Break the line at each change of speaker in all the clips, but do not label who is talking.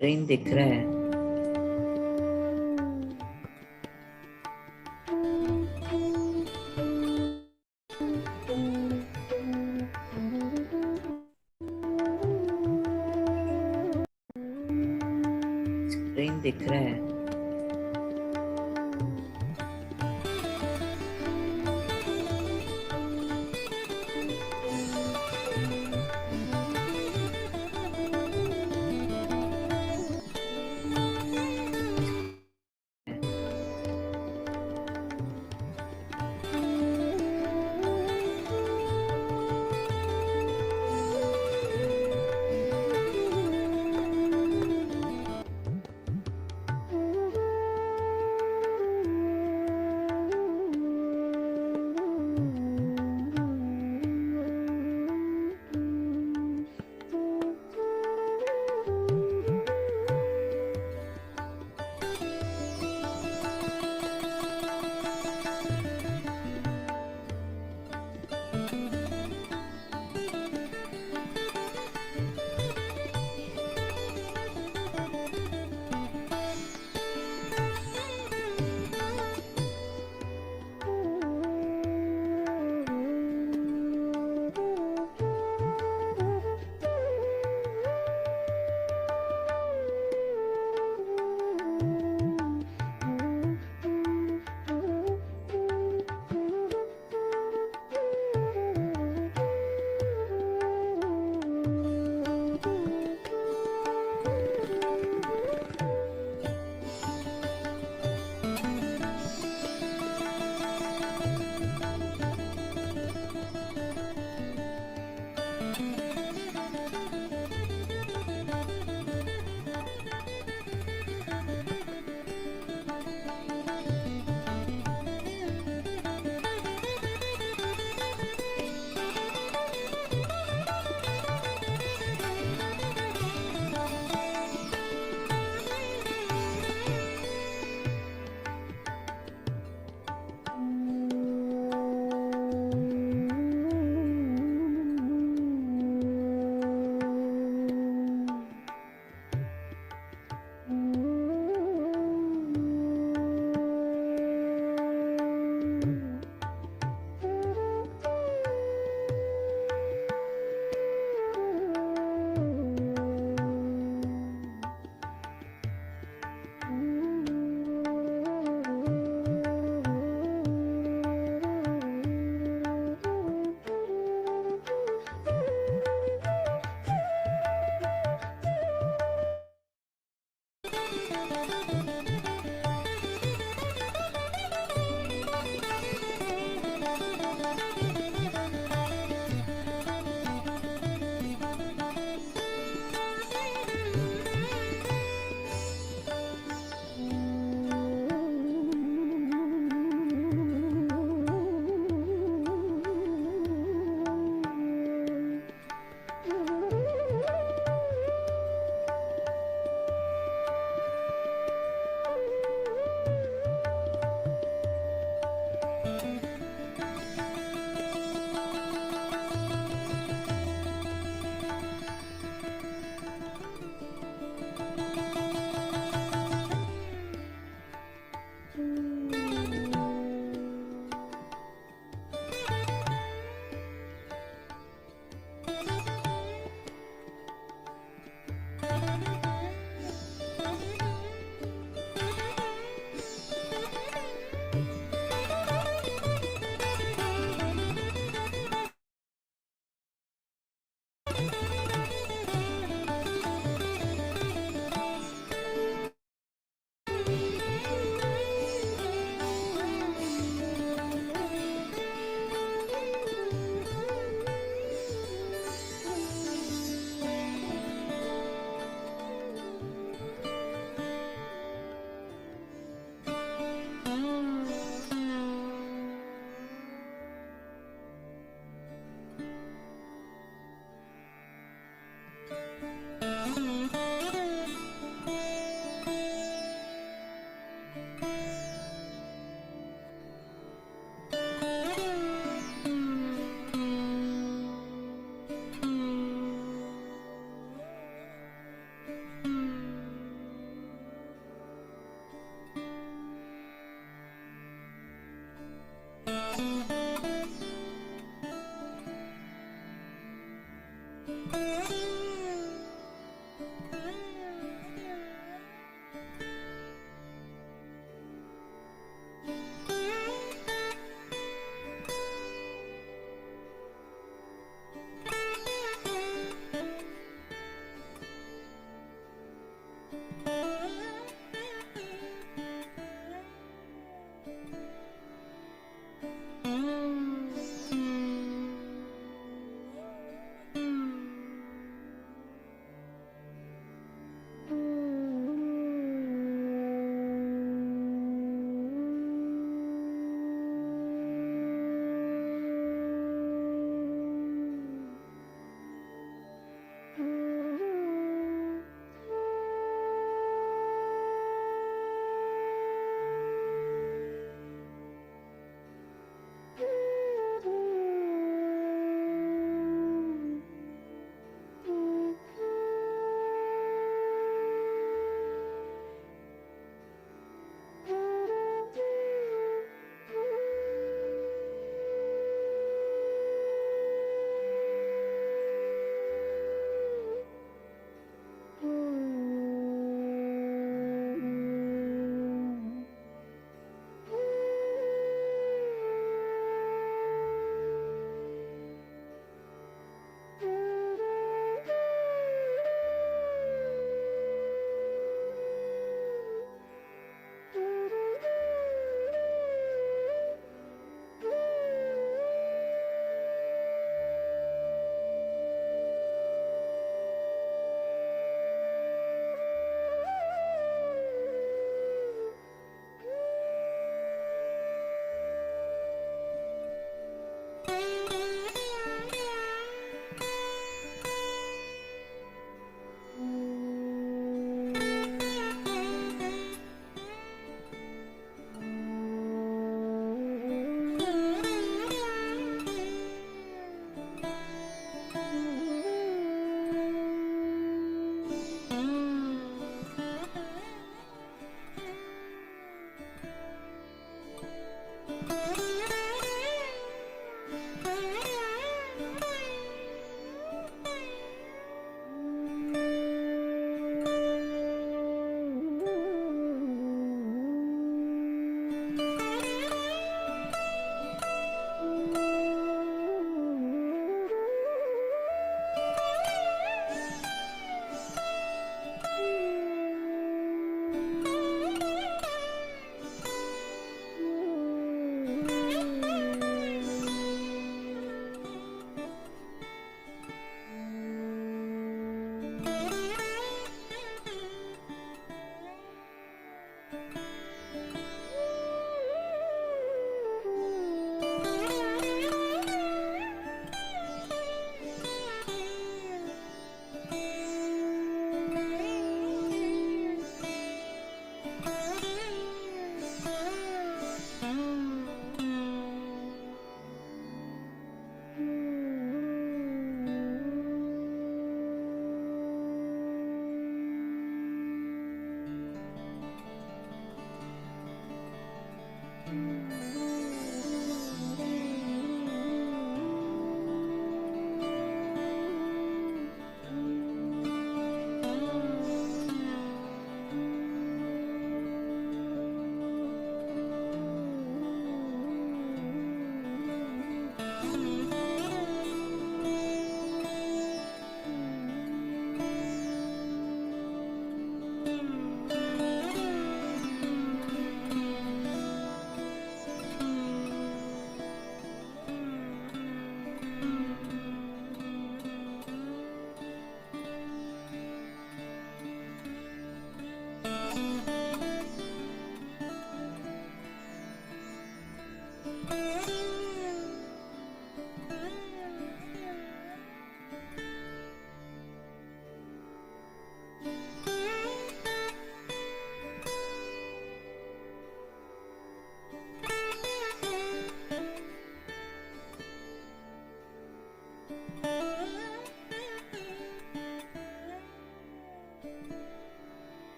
Screen दिख रहा है। स्क्रीन दिख रहा है।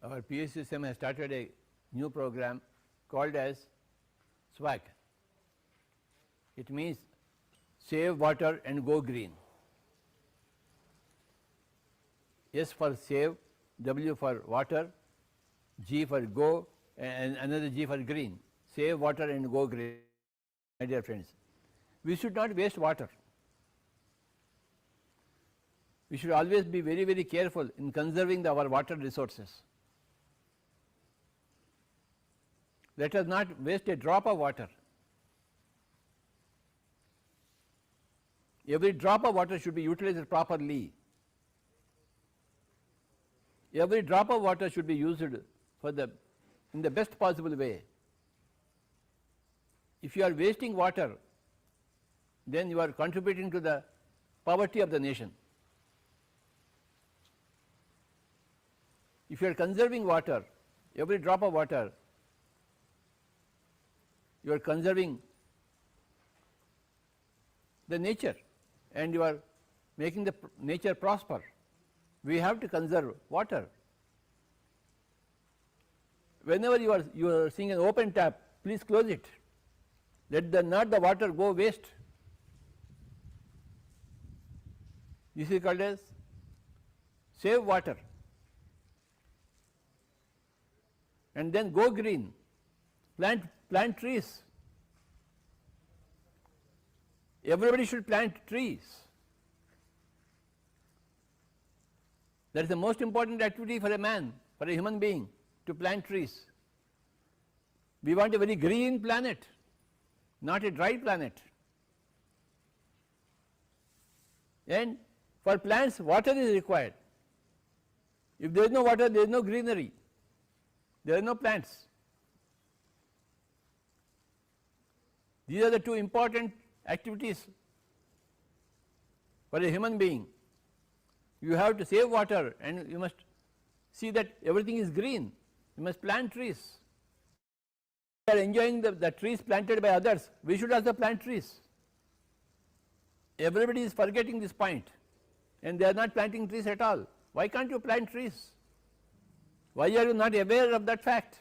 Our PSSM has started a new program called as SWAG. It means save water and go green. S for save, W for water, G for go, and another G for green. Save water and go green, my dear friends. We should not waste water. We should always be very, very careful in conserving our water resources. Let us not waste a drop of water. Every drop of water should be utilized properly. Every drop of water should be used in the best possible way. If you are wasting water, then you are contributing to the poverty of the nation. If you are conserving water, every drop of water, you are conserving the nature and you are making the nature prosper. We have to conserve water. Whenever you are seeing an open tap, please close it. Let not the water go waste. This is called as save water. And then go green. Plant trees. Everybody should plant trees. That is the most important activity for a man, for a human being, to plant trees. We want a very green planet, not a dry planet. And for plants, water is required. If there is no water, there is no greenery, there are no plants. These are the two important activities for a human being. You have to save water and you must see that everything is green. You must plant trees. We are enjoying the trees planted by others. We should also plant trees. Everybody is forgetting this point and they are not planting trees at all. Why can't you plant trees? Why are you not aware of that fact?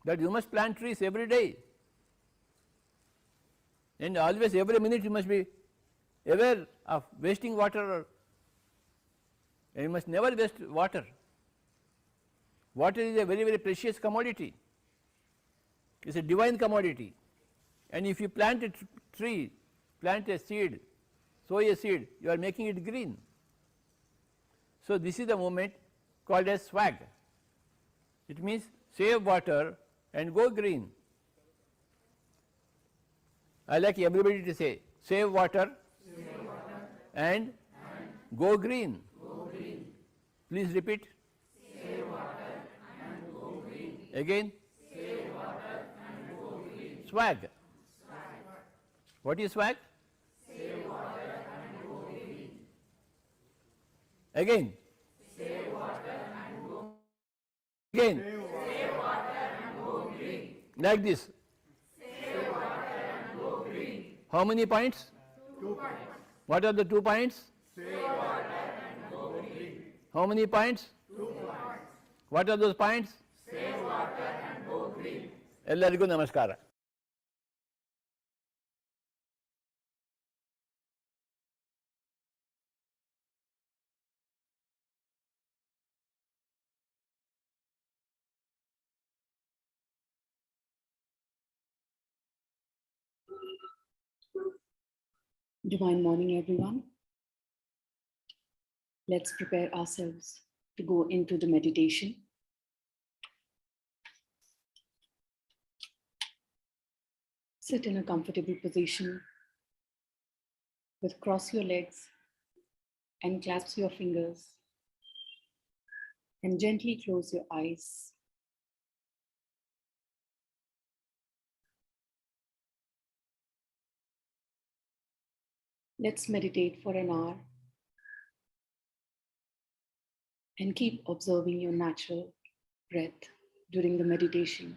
That you must plant trees every day. And always, every minute you must be aware of wasting water, and you must never waste water. Water is a very, very precious commodity. It is a divine commodity. And if you plant a tree, plant a seed, sow a seed, you are making it green. So, this is the movement called as SWAG. It means save water and go green. I like everybody to say save water, and go green. Please repeat. Save water and go green. Again. Save water and go green. SWAG. What is SWAG? Save water and go green. Again. Save water and go green. Again. Save water and go green. Like this. How many points? 2 points. What are the 2 points? Save water and go green. How many points? 2 points. What are those points? Save water and go green. ಎಲ್ಲರಿಗೂ ನಮಸ್ಕಾರ.
Divine morning, everyone. Let's prepare ourselves to go into the meditation. Sit in a comfortable position with cross your legs and clasp your fingers and gently close your eyes. Let's meditate for an hour and keep observing your natural breath during the meditation.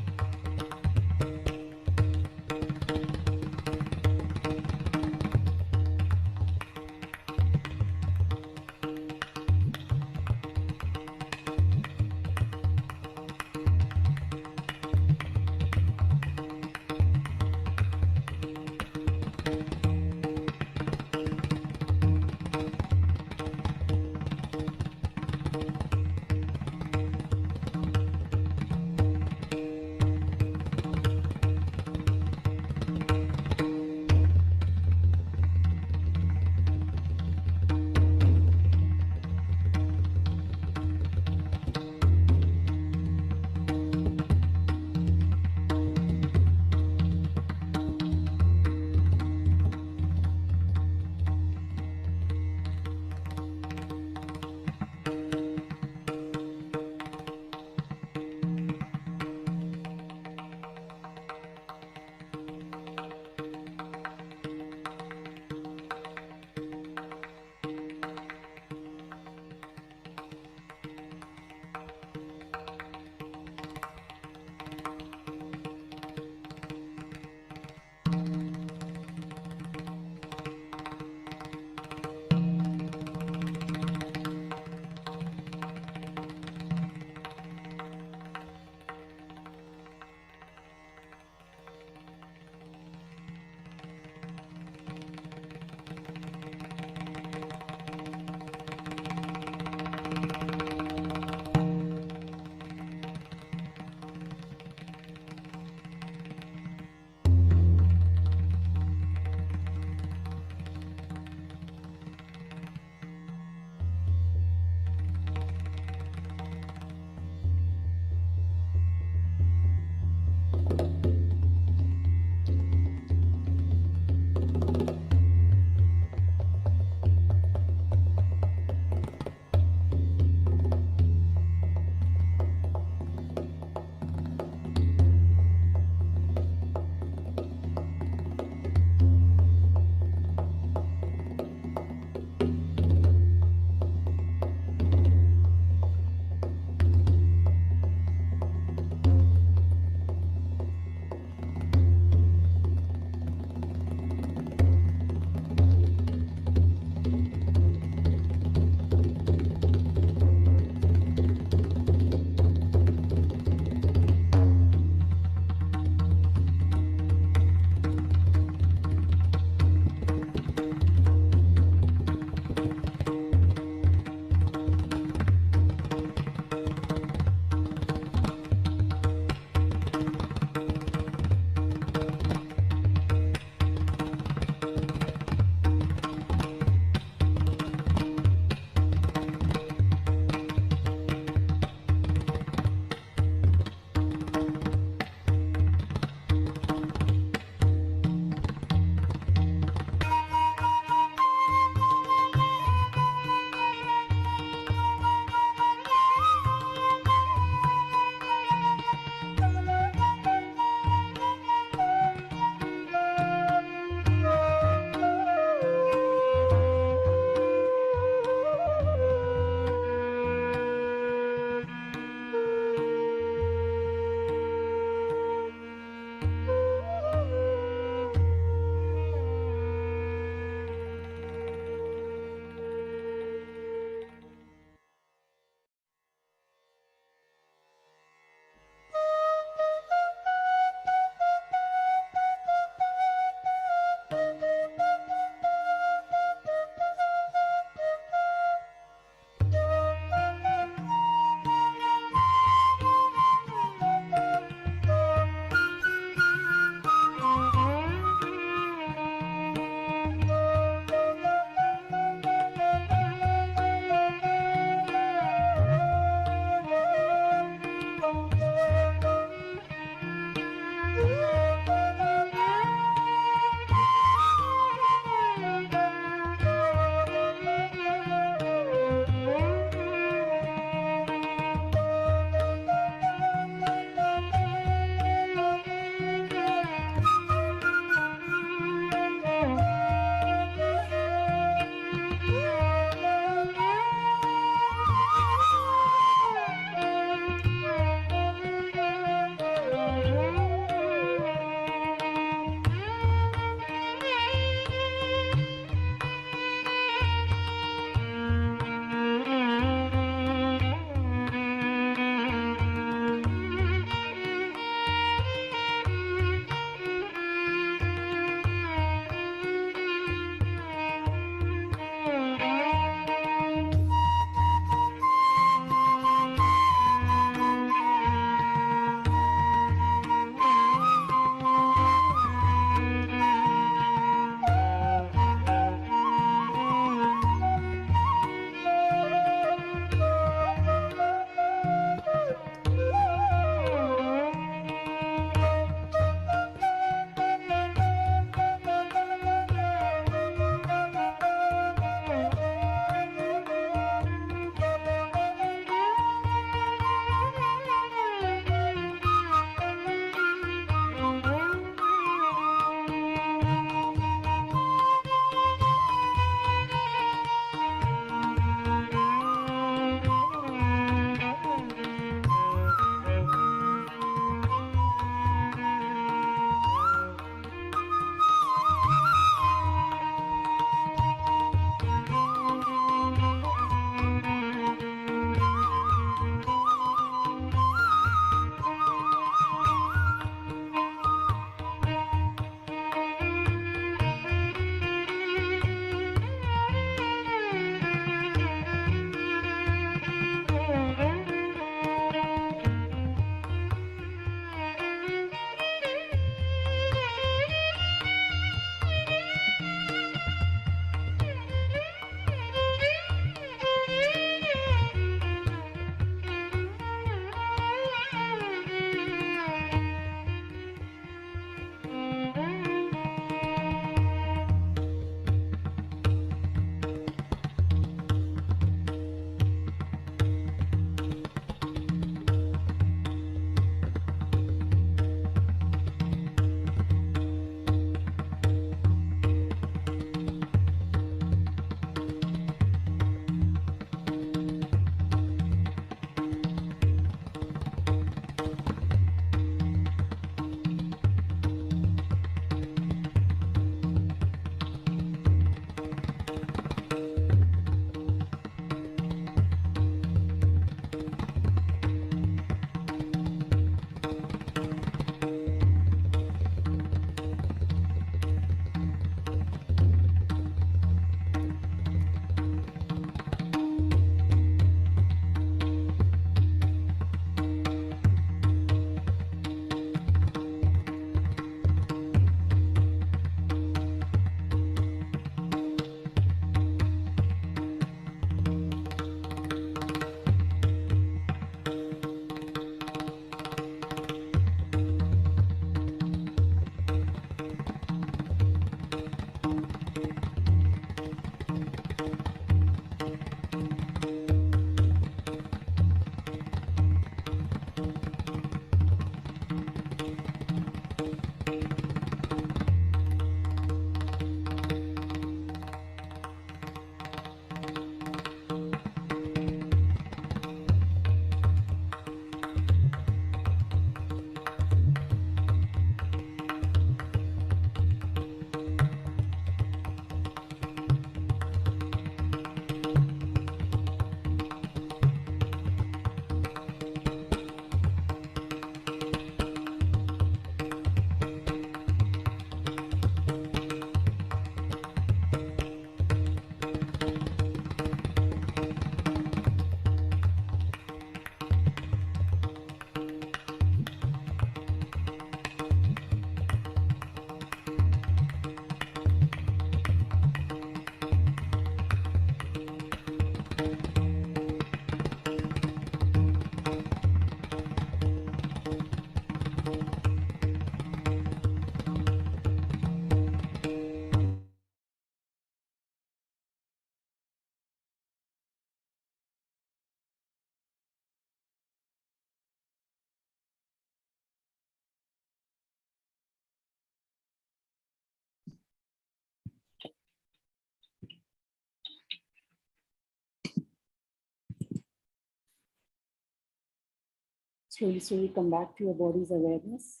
Slowly, slowly come back to your body's awareness.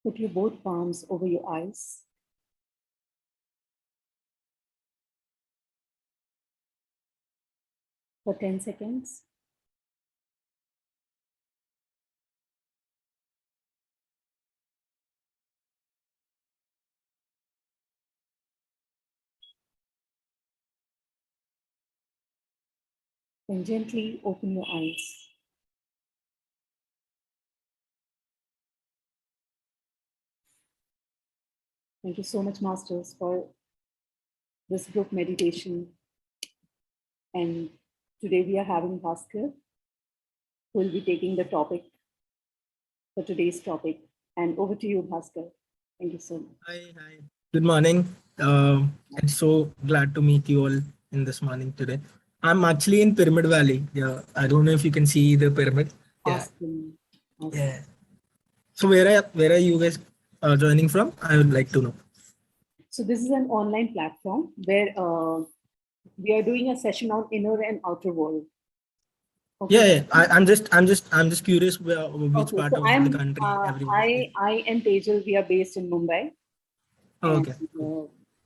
Put your both palms over your eyes. For 10 seconds. Then gently open your eyes. Thank you so much, Masters, for this group meditation. And today we are having Bhaskar, who will be taking the topic for today's topic. And over to you, Bhaskar. Thank you so much.
Hi. Good morning. I'm so glad to meet you all in this morning today. I'm actually in Pyramid Valley. Yeah, I don't know if you can see the pyramid. Yeah.
Awesome.
Yeah. So where are you guys joining from? I would like to know.
So this is an online platform where we are doing a session on inner and outer world. Okay.
Yeah. I'm just curious which
Okay,
part
so
of the country everyone is in.
I and Tejal, we are based in Mumbai.
Oh,
And
okay.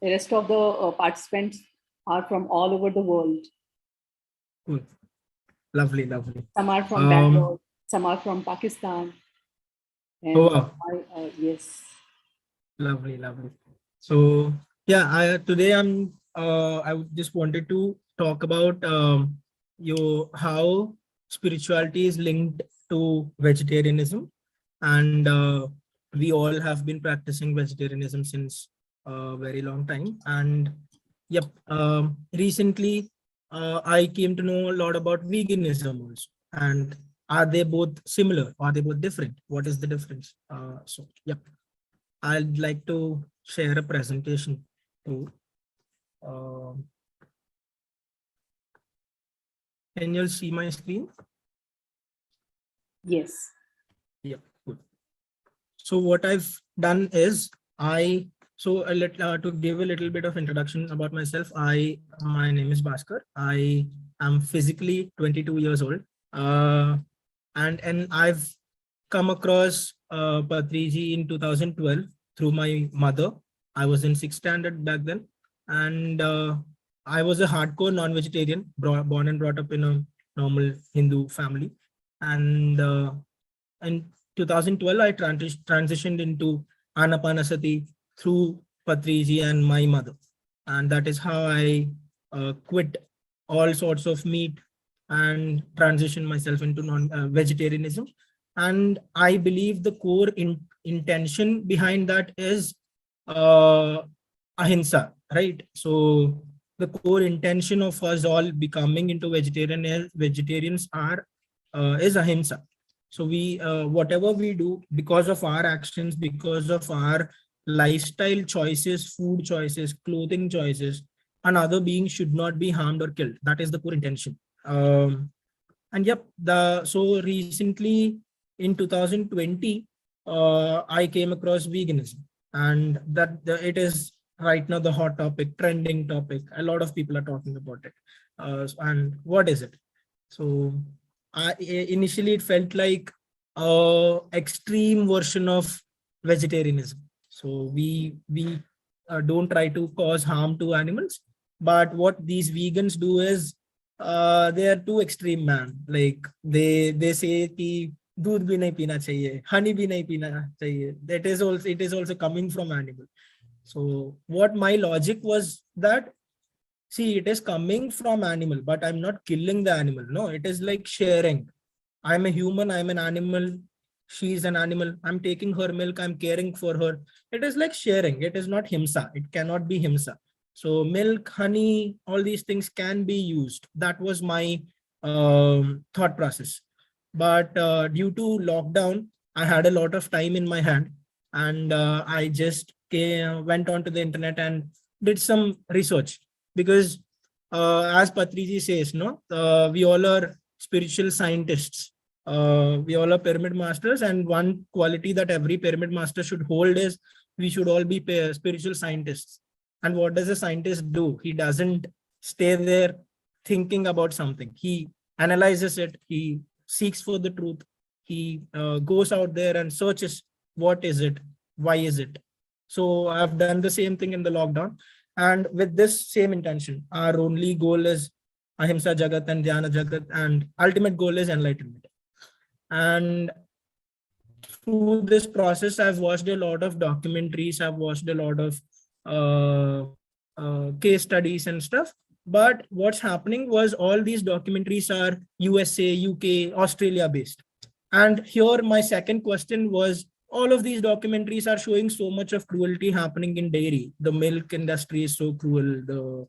the rest of the participants are from all over the world.
Cool. Lovely.
Some are from Bangalore, some are from Pakistan. And
Oh, wow.
yes.
Lovely. So yeah, today I just wanted to talk about how spirituality is linked to vegetarianism, and we all have been practicing vegetarianism since a very long time. And yep, recently I came to know a lot about veganism also. And are they both similar? Are they both different? What is the difference? So yep. I'd like to share a presentation too. Can you see my screen?
Yes.
Yeah, good. So what I've done is to give a little bit of introduction about myself. My name is Bhaskar. I am physically 22 years old. And I've come across Patriji in 2012 through my mother. I was in 6th standard back then, and I was a hardcore non-vegetarian, born and brought up in a normal Hindu family. And in 2012, I transitioned into Anapanasati through Patriji and my mother, and that is how I quit all sorts of meat and transition myself into vegetarianism. And I believe the core intention behind that is ahimsa, right? So the core intention of us all becoming into vegetarians is ahimsa. So we whatever we do, because of our actions, because of our lifestyle choices, food choices, clothing choices, another being should not be harmed or killed. That is the core intention. And yep, so recently in 2020, I came across veganism, and it is right now the hot topic, trending topic. A lot of people are talking about it. And what is it? So initially it felt like extreme version of vegetarianism. So we don't try to cause harm to animals, but what these vegans do is they are too extreme, man. Like they say कि दूध भी नहीं पीना चाहिए, honey भी नहीं पीना चाहिए. It is also coming from animal. So what my logic was that, see, it is coming from animal, but I'm not killing the animal. No, it is like sharing. I'm a human, I'm an animal, she's an animal, I'm taking her milk, I'm caring for her. It is like sharing. It is not himsa. It cannot be himsa. So milk, honey, all these things can be used. That was my thought process. But due to lockdown, I had a lot of time in my hand, and I just went onto the internet and did some research, because as Patriji says, no, we all are spiritual scientists. We all are pyramid masters, and one quality that every pyramid master should hold is we should all be spiritual scientists. And what does a scientist do? He doesn't stay there thinking about something. He analyzes it, he seeks for the truth, he goes out there and searches what is it, why is it. So I've done the same thing in the lockdown, and with this same intention. Our only goal is ahimsa jagat and dhyana jagat, and ultimate goal is enlightenment. And through this process, I've watched a lot of documentaries, I've watched a lot of case studies and stuff. But what's happening was all these documentaries are USA, UK, Australia based. And here my second question was, all of these documentaries are showing so much of cruelty happening in dairy. The milk industry is so cruel. The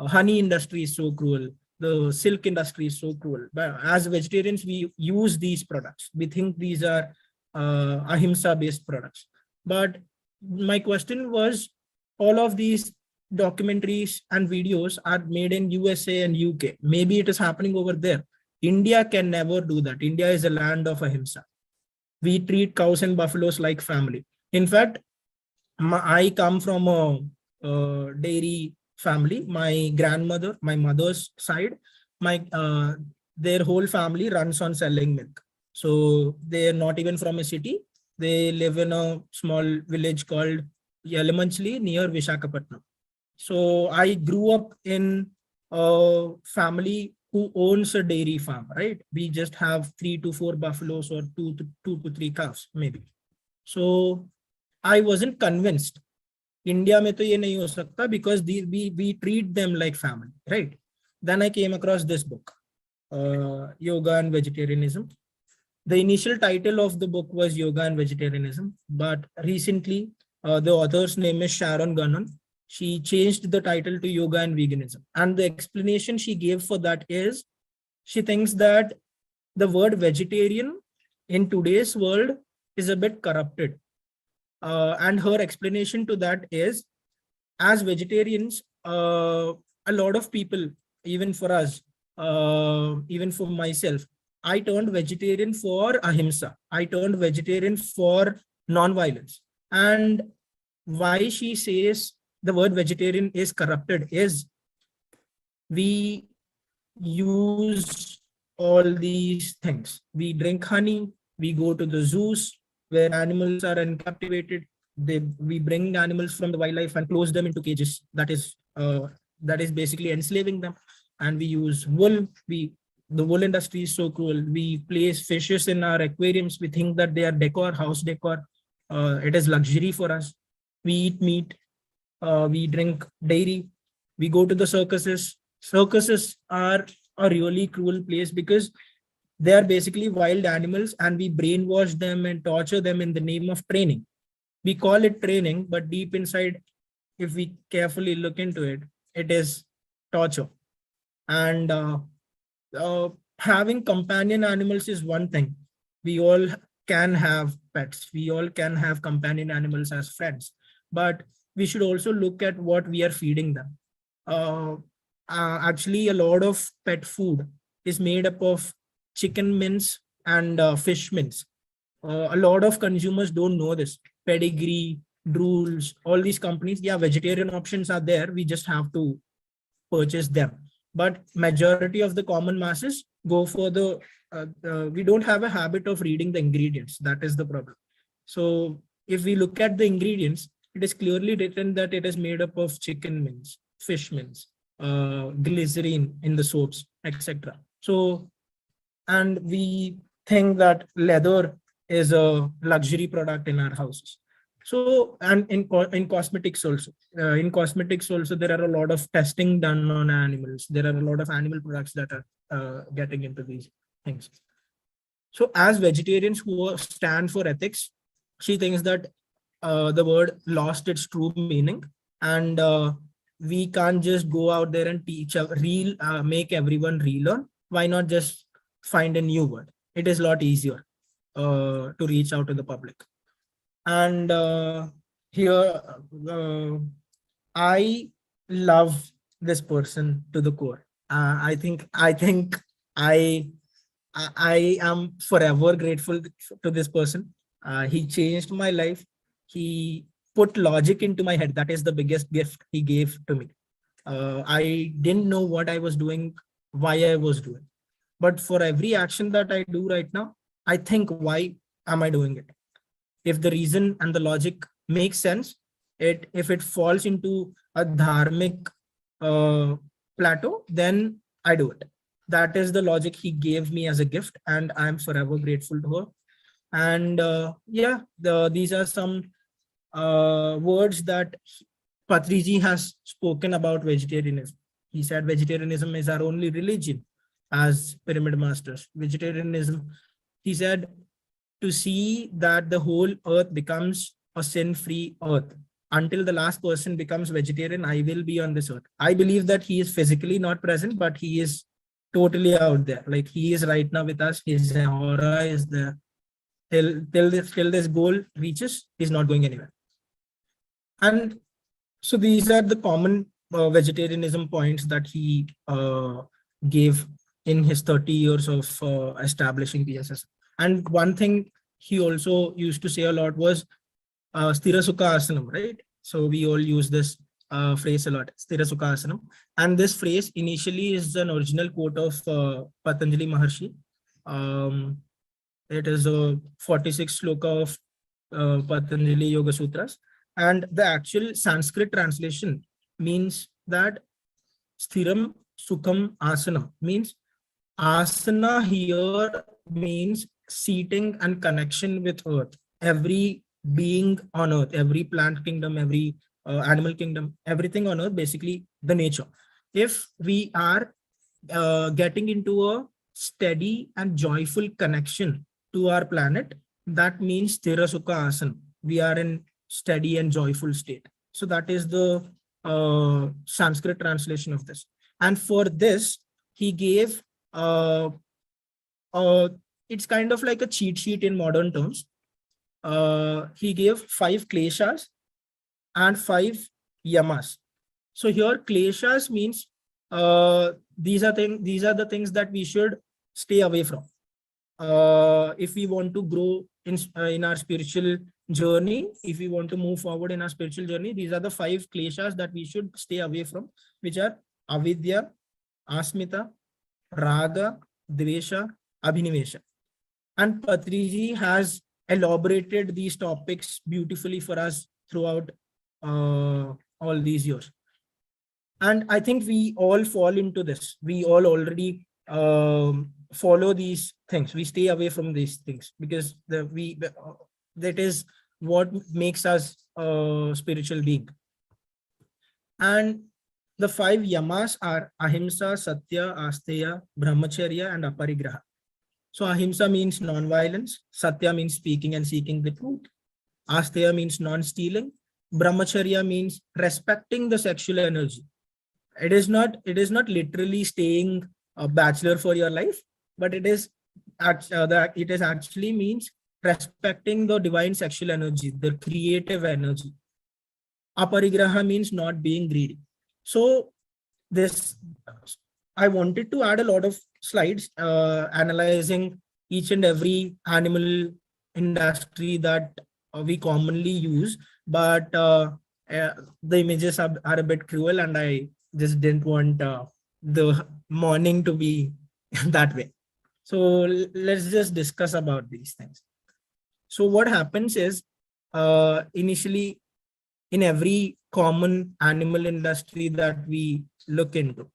honey industry is so cruel. The silk industry is so cruel. But as vegetarians, we use these products. We think these are ahimsa based products. But my question was, all of these documentaries and videos are made in USA and UK. Maybe it is happening over there. India can never do that. India is a land of ahimsa. We treat cows and buffaloes like family. In fact, I come from a dairy family. My grandmother, my mother's side, their whole family runs on selling milk. So they're not even from a city. They live in a small village called Yalamanchli near Vishakhapatnam. So I grew up in a family who owns a dairy farm, right? We just have 3 to 4 buffaloes or 2 to 3 cows, maybe. So I wasn't convinced. India mein to ye nahi ho sakta, because we treat them like family, right? Then I came across this book, Yoga and Vegetarianism. The initial title of the book was Yoga and Vegetarianism, but recently the author's name is Sharon Gunnan. She changed the title to Yoga and Veganism. And the explanation she gave for that is, she thinks that the word vegetarian in today's world is a bit corrupted. And her explanation to that is, as vegetarians, a lot of people, even for us, even for myself, I turned vegetarian for ahimsa. I turned vegetarian for non-violence. And why she says the word vegetarian is corrupted is, we use all these things. We drink honey, we go to the zoos where animals are captivated. We bring animals from the wildlife and close them into cages. That is basically enslaving them. And we use wool. The wool industry is so cruel. We place fishes in our aquariums. We think that they are decor, house decor. It is luxury for us. We eat meat. We drink dairy. We go to the circuses. Circuses are a really cruel place because they are basically wild animals, and we brainwash them and torture them in the name of training. We call it training, but deep inside, if we carefully look into it, it is torture. And having companion animals is one thing. We all can have pets. We all can have companion animals as friends. But we should also look at what we are feeding them. Actually, a lot of pet food is made up of chicken mince and fish mince. A lot of consumers don't know this. Pedigree, Drools, all these companies, yeah, vegetarian options are there. We just have to purchase them. But majority of the common masses go for we don't have a habit of reading the ingredients. That is the problem. So if we look at the ingredients, it is clearly written that it is made up of chicken mince, fish mince, glycerine in the soaps, etc. So, and we think that leather is a luxury product in our houses. So, and in cosmetics also, there are a lot of testing done on animals. There are a lot of animal products that are getting into these things. So as vegetarians who stand for ethics, she thinks that the word lost its true meaning, and we can't just go out there and teach make everyone relearn. Why not just find a new word? It is a lot easier to reach out to the public. And here, I love this person to the core. I think I am forever grateful to this person. He changed my life. He put logic into my head. That is the biggest gift he gave to me. I didn't know what I was doing, why I was doing. But for every action that I do right now, I think, why am I doing it? If the reason and the logic makes sense, if it falls into a dharmic plateau, then I do it. That is the logic he gave me as a gift, and I'm forever grateful to her. And yeah, these are some words that Patriji has spoken about vegetarianism. He said vegetarianism is our only religion as pyramid masters. Vegetarianism, he said, to see that the whole earth becomes a sin-free earth. Until the last person becomes vegetarian, I will be on this earth. I believe that he is physically not present, but he is totally out there. Like he is right now with us. His aura is there. Till this goal reaches, he's not going anywhere. And so these are the common vegetarianism points that he gave in his 30 years of establishing PSSM. And one thing he also used to say a lot was Sthira Sukha Asanam, right? So we all use this phrase a lot, Sthira Sukha Asanam. And this phrase initially is an original quote of Patanjali Maharshi. It is a 46 sloka of Patanjali Yoga Sutras. And the actual Sanskrit translation means that Sthiram Sukham Asana means asana here means seating and connection with earth. Every being on earth, every plant kingdom, every animal kingdom, everything on earth, basically the nature. If we are getting into a steady and joyful connection to our planet, that means Sthira Sukha Asana. We are in steady and joyful state. So that is the Sanskrit translation of this. And for this, he gave it's kind of like a cheat sheet in modern terms. He gave 5 kleshas and 5 yamas. So here kleshas means these are the things that we should stay away from. If we want to grow in our spiritual journey, if we want to move forward in our spiritual journey, these are the 5 kleshas that we should stay away from, which are avidya, asmita, raga, dvesha, abhinivesha. And Patriji has elaborated these topics beautifully for us throughout all these years. And I think we all fall into this. We all already follow these things. We stay away from these things because that is what makes us a spiritual being. And the 5 yamas are ahimsa, satya, asteya, brahmacharya, and aparigraha. So ahimsa means non-violence, satya means speaking and seeking the truth, asteya means non-stealing, brahmacharya means respecting the sexual energy. It is not literally staying a bachelor for your life, but it actually means respecting the divine sexual energy, the creative energy. Aparigraha means not being greedy. So this, I wanted to add a lot of slides analyzing each and every animal industry that we commonly use, but the images are a bit cruel, and I just didn't want the morning to be that way. So let's just discuss about these things. So what happens is initially in every common animal industry that we look into,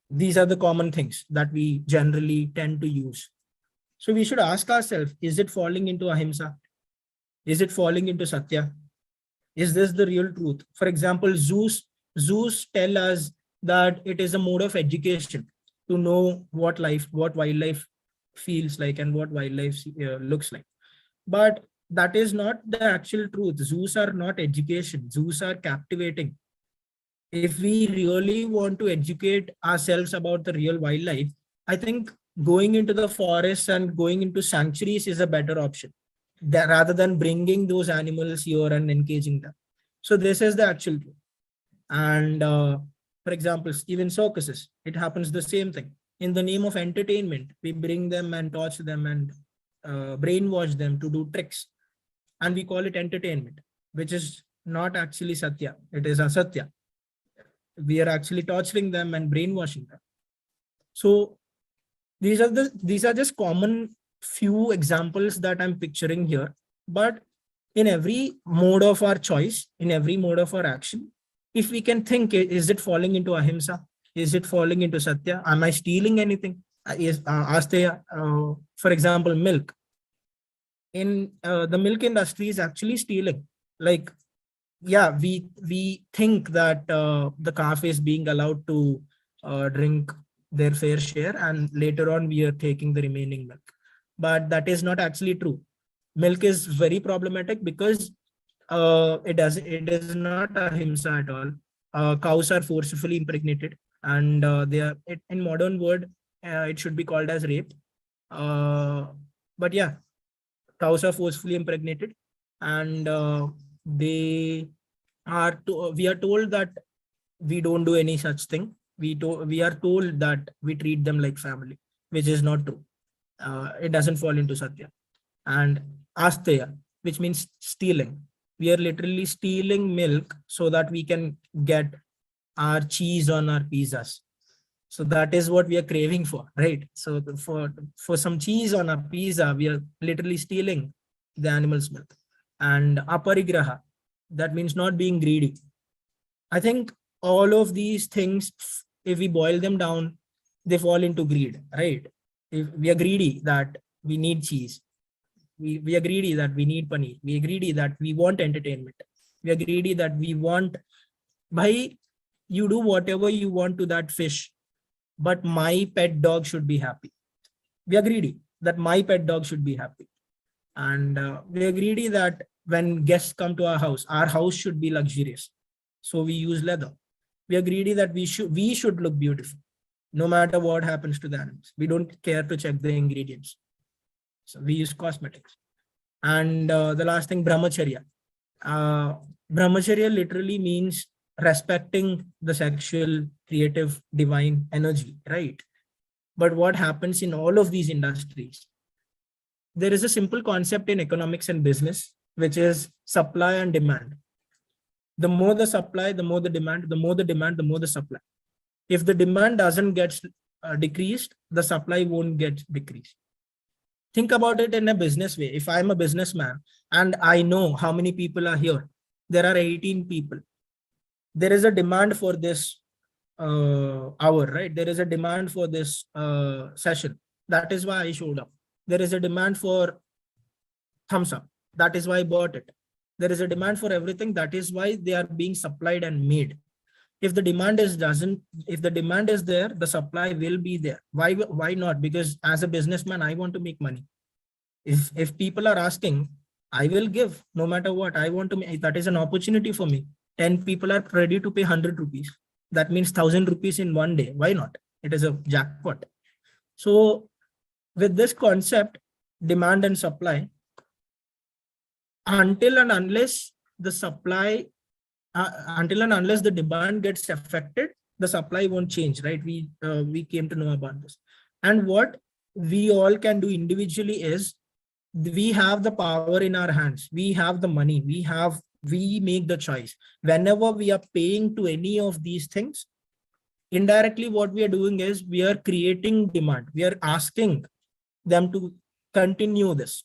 these are the common things that we generally tend to use. So we should ask ourselves, is it falling into ahimsa? Is it falling into satya? Is this the real truth? For example, zoos tell us that it is a mode of education to know what wildlife feels like and what wildlife looks like. But that is not the actual truth. Zoos are not education. Zoos are captivating. If we really want to educate ourselves about the real wildlife, I think going into the forests and going into sanctuaries is a better option rather than bringing those animals here and engaging them. So this is the actual truth. And for example, even circuses, it happens the same thing. In the name of entertainment, we bring them and torture them and brainwash them to do tricks. And we call it entertainment, which is not actually satya. It is asatya. We are actually torturing them and brainwashing them. So These are just common few examples that I'm picturing here. But in every mode of our choice, in every mode of our action, if we can think, is it falling into ahimsa? Is it falling into satya? Am I stealing anything? Asteya, for example, milk. In the milk industry is actually stealing. Like, yeah, we think that the calf is being allowed to drink their fair share, and later on we are taking the remaining milk. But that is not actually true. Milk is very problematic because it is not ahimsa at all. Cows are forcefully impregnated, and they are in modern word it should be called as rape. But yeah, cows are forcefully impregnated, and they we are told that we don't do any such thing. We are told that we treat them like family, which is not true. It doesn't fall into satya. And asteya, which means stealing. We are literally stealing milk so that we can get our cheese on our pizzas. So that is what we are craving for, right? So for some cheese on a pizza, we are literally stealing the animal's milk. And aparigraha, that means not being greedy. I think all of these things, if we boil them down, they fall into greed, right? If we are greedy that we need cheese, we are greedy that we need paneer, we are greedy that we want entertainment, we are greedy that we want, bhai, you do whatever you want to that fish, but my pet dog should be happy. We are greedy that my pet dog should be happy. And we are greedy that when guests come to our house should be luxurious. So we use leather. We are greedy that we should look beautiful, no matter what happens to the animals. We don't care to check the ingredients. So we use cosmetics. And the last thing, brahmacharya. Brahmacharya literally means respecting the sexual, creative, divine energy, right? But what happens in all of these industries? There is a simple concept in economics and business, which is supply and demand. The more the supply, the more the demand, the more the demand, the more the supply. If the demand doesn't get decreased, the supply won't get decreased. Think about it in a business way. If I'm a businessman and I know how many people are here, there are 18 people. There is a demand for this hour, right? There is a demand for this session. That is why I showed up. There is a demand for thumbs up. That is why I bought it. There is a demand for everything. That is why they are being supplied and made. If the demand is there, the supply will be there. Why not? Because as a businessman, I want to make money. If people are asking, I will give no matter what. I want to make, that is an opportunity for me. 10 people are ready to pay 100 rupees. That means 1,000 rupees in one day. Why not? It is a jackpot. So with this concept, demand and supply, until and unless the supply, until and unless the demand gets affected, the supply won't change, right? We came to know about this. And what we all can do individually is, we have the power in our hands. We have the money. We make the choice. Whenever we are paying to any of these things, indirectly what we are doing is we are creating demand. We are asking them to continue this.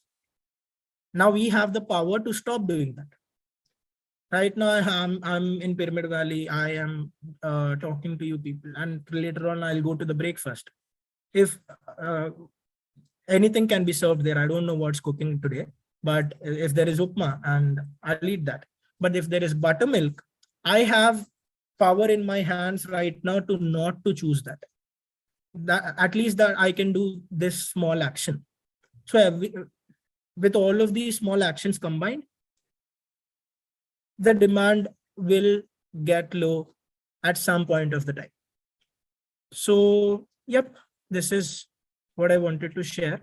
Now we have the power to stop doing that. Right now I'm in Pyramid Valley. I am talking to you people, and later on I'll go to the breakfast. If anything can be served there, I don't know what's cooking today, but if there is upma, and I'll eat that. But if there is buttermilk, I have power in my hands right now to not to choose that. At least that I can do this small action. So with all of these small actions combined, the demand will get low at some point of the time. So, yep, this is what I wanted to share.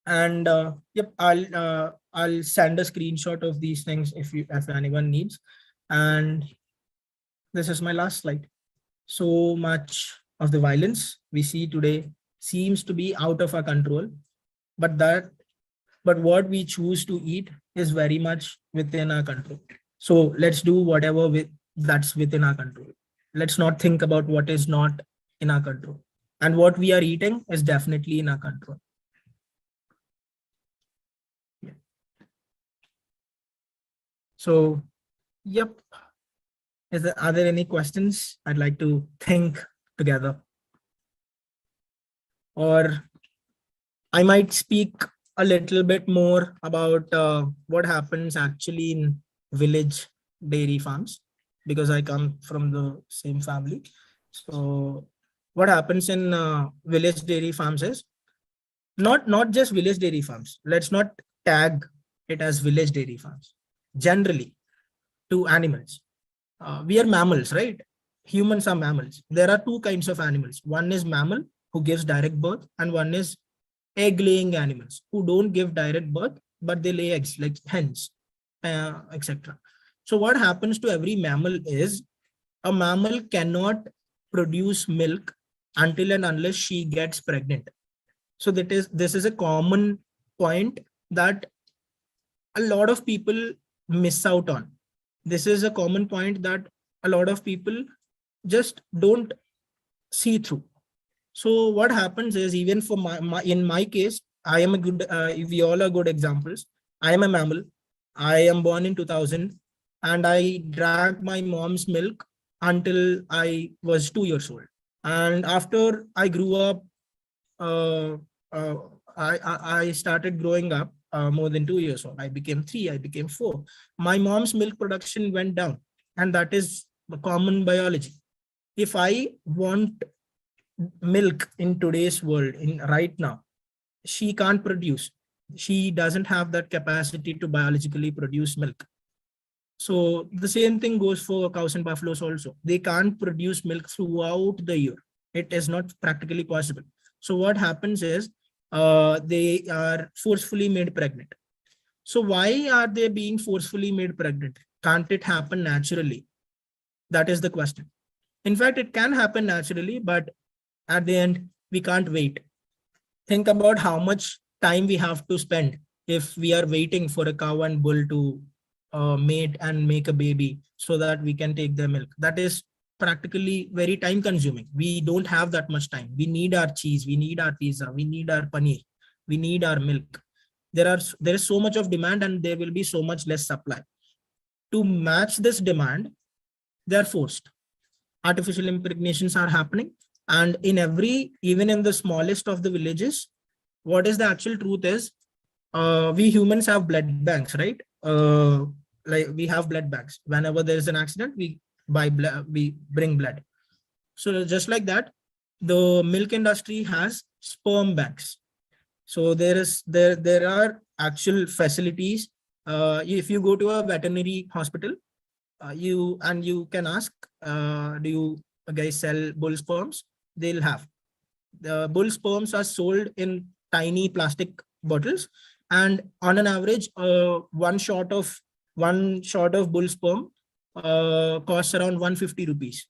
And yep, I'll send a screenshot of these things if anyone needs. And this is my last slide. So much of the violence we see today seems to be out of our control, but what we choose to eat is very much within our control. So let's do whatever that's within our control. Let's not think about what is not in our control. and what we are eating is definitely in our control. Yeah. So, yep. Are there any questions? I'd like to think together. Or I might speak a little bit more about what happens actually in village dairy farms, because I come from the same family. So what happens in village dairy farms is not just village dairy farms. Let's not tag it as village dairy farms. Generally, to animals, we are mammals, right? Humans are mammals. There are two kinds of animals. One is mammal who gives direct birth, and one is egg laying animals who don't give direct birth, but they lay eggs like hens, etc. So what happens to every mammal is a mammal cannot produce milk until and unless she gets pregnant. So this is a common point that a lot of people miss out on. This is a common point that a lot of people just don't see through. So what happens is, even for in my case, I am a good, we all are good examples. I am a mammal. I am born in 2000 and I drank my mom's milk until I was 2 years old. And after I grew up, uh, uh, I started growing up more than 2 years old. I became 3, I became 4. My mom's milk production went down, and that is common biology. If I want milk in today's world, in right now, she can't produce. She doesn't have that capacity to biologically produce milk. So the same thing goes for cows and buffaloes also. They can't produce milk throughout the year. It is not practically possible. So what happens is they are forcefully made pregnant. So why are they being forcefully made pregnant? Can't it happen naturally? That is the question. In fact, it can happen naturally, but at the end, we can't wait. Think about how much time we have to spend if we are waiting for a cow and bull to mate and make a baby so that we can take their milk. That is practically very time consuming. We don't have that much time. We need our cheese, we need our pizza, we need our paneer, we need our milk. There is so much of demand and there will be so much less supply. To match this demand, they are forced. Artificial impregnations are happening. And in even in the smallest of the villages, what is the actual truth is, we humans have blood banks, right? Like we have blood banks. Whenever there is an accident, we buy blood, we bring blood. So just like that, the milk industry has sperm banks. So there are actual facilities. If you go to a veterinary hospital, you can ask, do you guys sell bull sperms? They'll have. The bull sperms are sold in tiny plastic bottles, and on an average, one shot of bull sperm costs around 150 rupees.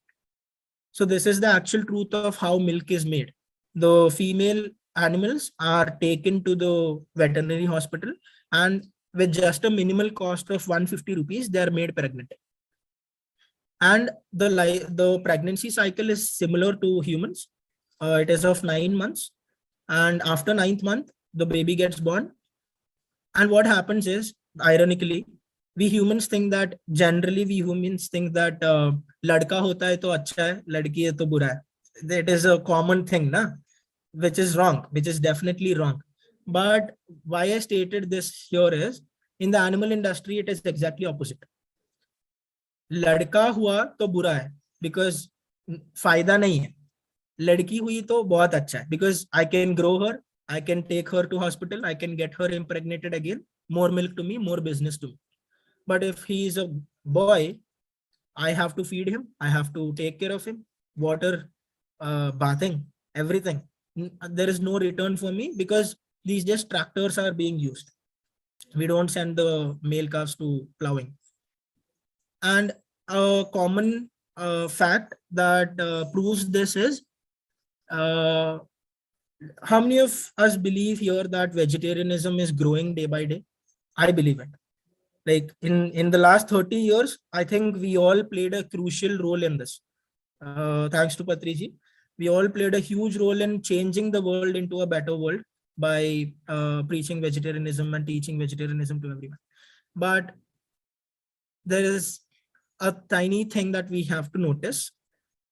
So this is the actual truth of how milk is made. The female animals are taken to the veterinary hospital, and with just a minimal cost of 150 rupees, they are made pregnant. And the pregnancy cycle is similar to humans. It is of 9 months, and after 9th month, the baby gets born. And what happens is, ironically, we humans think that ladka hota hai to acha hai, ladki hai to bura hai. That is a common thing, na? Which is wrong, which is definitely wrong. But why I stated this here is, in the animal industry, it is exactly opposite. लड़का हुआ तो बुरा है, because फायदा नहीं है. लड़की हुई तो बहुत अच्छा है, because I can grow her, I can take her to hospital, I can get her impregnated again, more milk to me, more business to me. But if he is a boy, I have to feed him, I have to take care of him, water, bathing, everything. There is no return for me, because these just tractors are being used. We don't send the male calves to plowing. And a common fact that proves this is, how many of us believe here that vegetarianism is growing day by day? I believe it. Like in the last 30 years, I think we all played a crucial role in this. Thanks to Patriji. We all played a huge role in changing the world into a better world by preaching vegetarianism and teaching vegetarianism to everyone. But there is a tiny thing that we have to notice,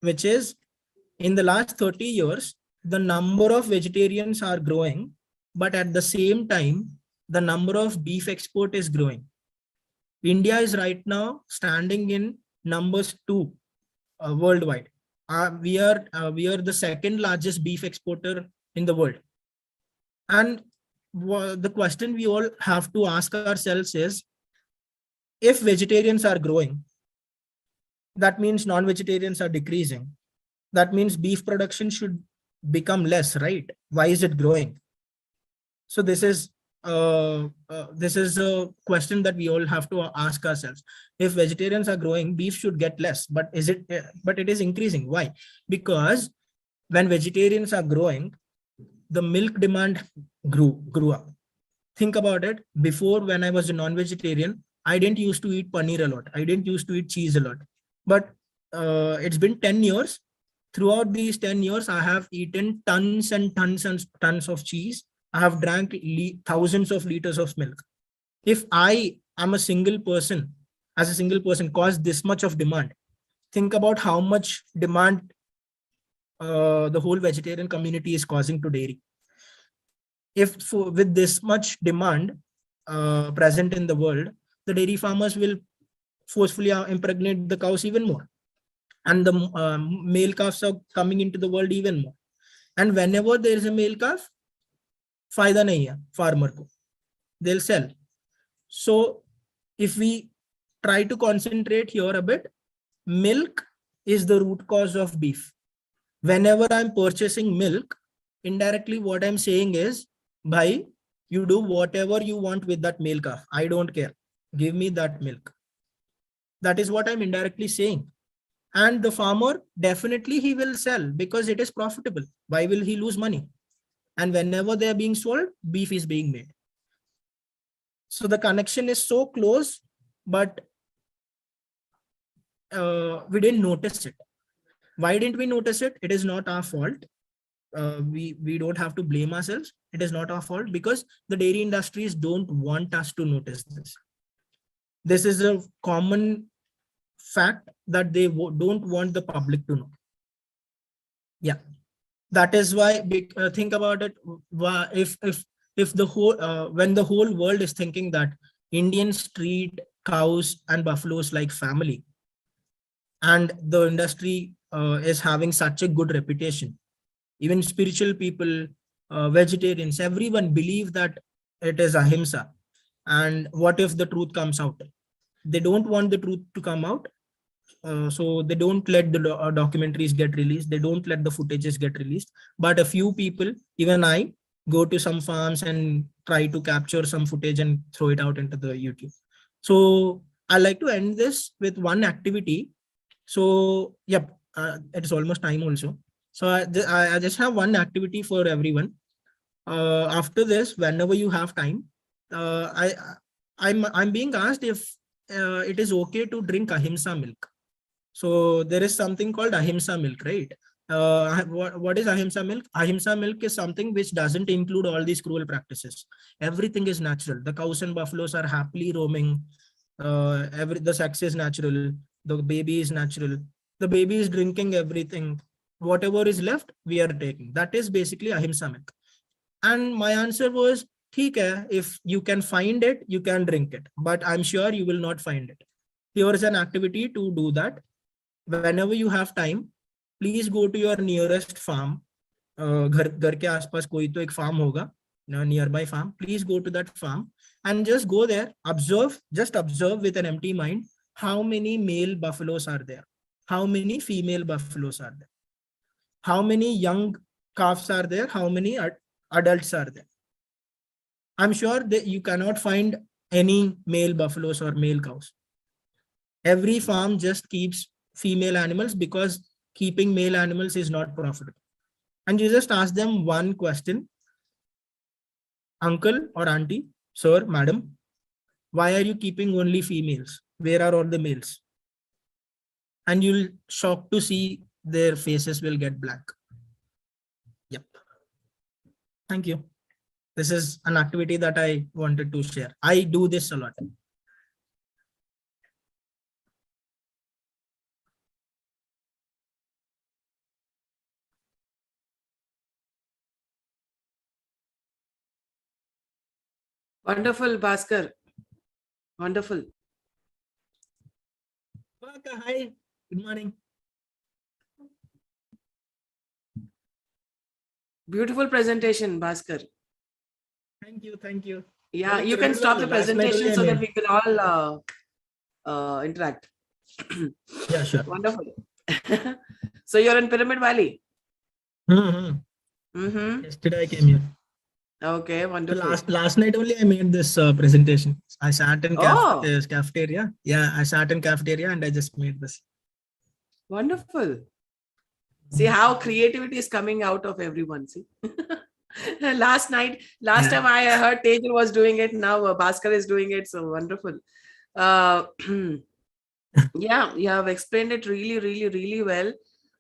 which is in the last 30 years, the number of vegetarians are growing, but at the same time, the number of beef export is growing. India is right now standing in numbers 2 worldwide. We are the second largest beef exporter in the world. And the question we all have to ask ourselves is, if vegetarians are growing, that means non-vegetarians are decreasing. That means beef production should become less, right? Why is it growing? So this is a question that we all have to ask ourselves. If vegetarians are growing, beef should get less, but it is increasing. Why? Because when vegetarians are growing, the milk demand grew up. Think about it. Before, when I was a non-vegetarian, I didn't used to eat paneer a lot. I didn't used to eat cheese a lot. But it's been 10 years. Throughout these 10 years, I have eaten tons and tons and tons of cheese. I have drank thousands of liters of milk. If I am a single person, as a single person, cause this much of demand, think about how much demand the whole vegetarian community is causing to dairy. If with this much demand present in the world, the dairy farmers will forcefully impregnate the cows even more. And the male calves are coming into the world even more. And whenever there is a male calf, फायदा नहीं है farmer को, they'll sell. So if we try to concentrate here a bit, milk is the root cause of beef. Whenever I'm purchasing milk, indirectly what I'm saying is, bhai, you do whatever you want with that male calf. I don't care. Give me that milk. That is what I'm indirectly saying. And the farmer, definitely he will sell because it is profitable. Why will he lose money? And whenever they are being sold, beef is being made. So the connection is so close, but we didn't notice it. Why didn't we notice it? It is not our fault. We don't have to blame ourselves. It is not our fault because the dairy industries don't want us to notice this. This is a common fact that they don't want the public to know. Yeah. That is why, think about it. If the whole when the whole world is thinking that Indians treat cows and buffaloes like family, and the industry is having such a good reputation, even spiritual people, vegetarians, everyone believe that it is ahimsa. And what if the truth comes out? They don't want the truth to come out. So they don't let the documentaries get released. They don't let the footages get released. But a few people, even I, go to some farms and try to capture some footage and throw it out into the YouTube. So I like to end this with one activity. So yep, it's almost time also. So I just have one activity for everyone. After this, whenever you have time, I'm being asked if it is okay to drink ahimsa milk. So there is something called ahimsa milk, right? What is ahimsa milk? Ahimsa milk is something which doesn't include all these cruel practices. Everything is natural. The cows and buffaloes are happily roaming. The sex is natural. The baby is natural. The baby is drinking everything. Whatever is left, we are taking. That is basically ahimsa milk. And my answer was, theek hai, if you can find it, you can drink it. But I'm sure you will not find it. Here is an activity to do that. Whenever you have time, please go to your nearest farm. घर के आसपास कोई तो एक farm होगा, nearby farm. Please go to that farm and just go there, just observe with an empty mind how many male buffaloes are there, how many female buffaloes are there, how many young calves are there, how many adults are there. I'm sure that you cannot find any male buffaloes or male cows. Every farm just keeps female animals because keeping male animals is not profitable. And you just ask them one question, uncle or auntie, sir, madam, why are you keeping only females? Where are all the males? And you'll shocked to see their faces will get blank. Thank you. This is an activity that I wanted to share. I do this a lot.
Wonderful, Bhaskar. Wonderful.
Hi, good morning.
Beautiful presentation, Bhaskar.
Thank you, thank you.
Yeah,
Very
you can stop the
incredible. Last night only
presentation
I
so that
made.
we can all interact.
Yeah, sure.
Wonderful. So you're in Pyramid Valley?
Mm-hmm. Yesterday I came here.
Okay,
So
wonderful.
last night only I made this presentation. I sat in cafeteria. Yeah, I sat in cafeteria and I just made this.
Wonderful. See how creativity is coming out of everyone. See, last time I heard Tejal was doing it. Now Bhaskar is doing it. So wonderful. Yeah, you have explained it really well.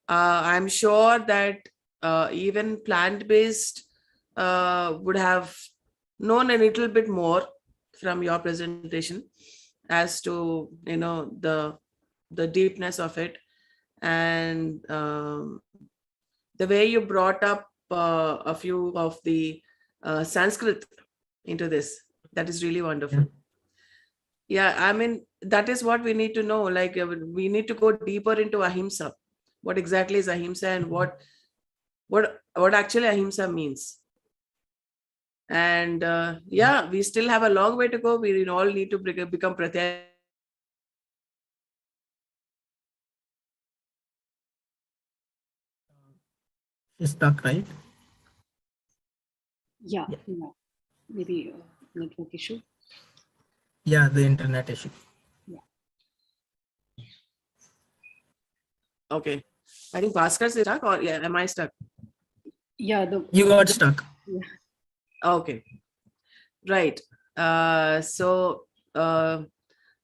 I'm sure that even plant-based would have known a little bit more from your presentation as to the deepness of it, and the way you brought up a few of the Sanskrit into this. That is really wonderful. Yeah, I mean, that is what we need to know. Like, we need to go deeper into ahimsa. What exactly is ahimsa, and what actually ahimsa means. And yeah, we still have a long way to go. We all need to become pratyaya.
It's stuck, right?
Yeah. Maybe network issue.
Yeah, the internet issue.
Yeah.
Okay. I think Bhaskar is stuck, or yeah, am I stuck?
Yeah,
you got stuck.
Yeah.
Okay. Right. So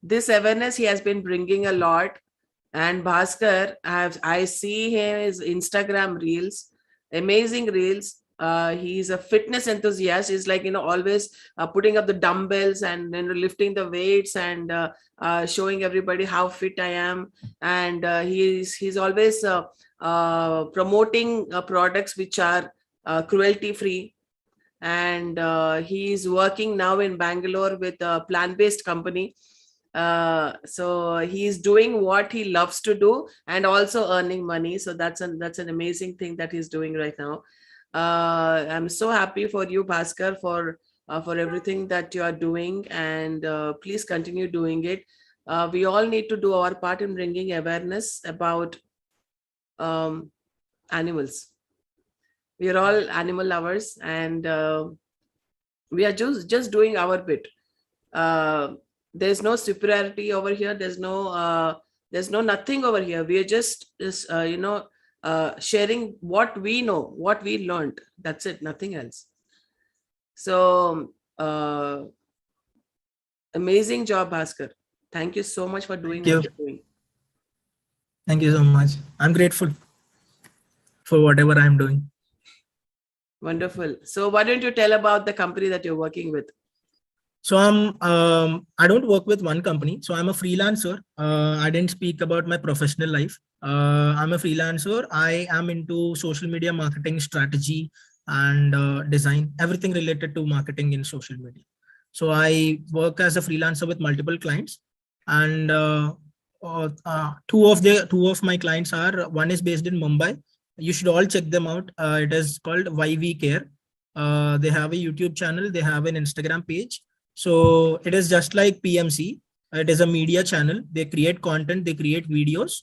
this awareness he has been bringing a lot. And Bhaskar, I see his Instagram reels, amazing reels. He's a fitness enthusiast. He's like, always putting up the dumbbells and lifting the weights and showing everybody how fit I am. And he's always promoting products which are cruelty free. And he's working now in Bangalore with a plant-based company. So he's doing what he loves to do and also earning money. So that's an amazing thing that he's doing right now. I'm so happy for you, Bhaskar, for everything that you are doing, and please continue doing it. We all need to do our part in bringing awareness about animals. We are all animal lovers, and we are just doing our bit. There's no superiority over here. There's no nothing over here. We are just sharing what we know, what we learned. That's it, nothing else. So amazing job, Bhaskar. Thank you so much for doing what you're doing.
Thank you so much. I'm grateful for whatever I'm doing.
Wonderful. So why don't you tell about the company that you're working with?
So I don't work with one company. So I'm a freelancer. I didn't speak about my professional life. I'm a freelancer. I am into social media marketing strategy and design, everything related to marketing in social media. So I work as a freelancer with multiple clients, and two of my clients are, one is based in Mumbai. You should all check them out. It is called YV Care. They have a YouTube channel. They have an Instagram page. So it is just like PMC. It is a media channel. They create content, they create videos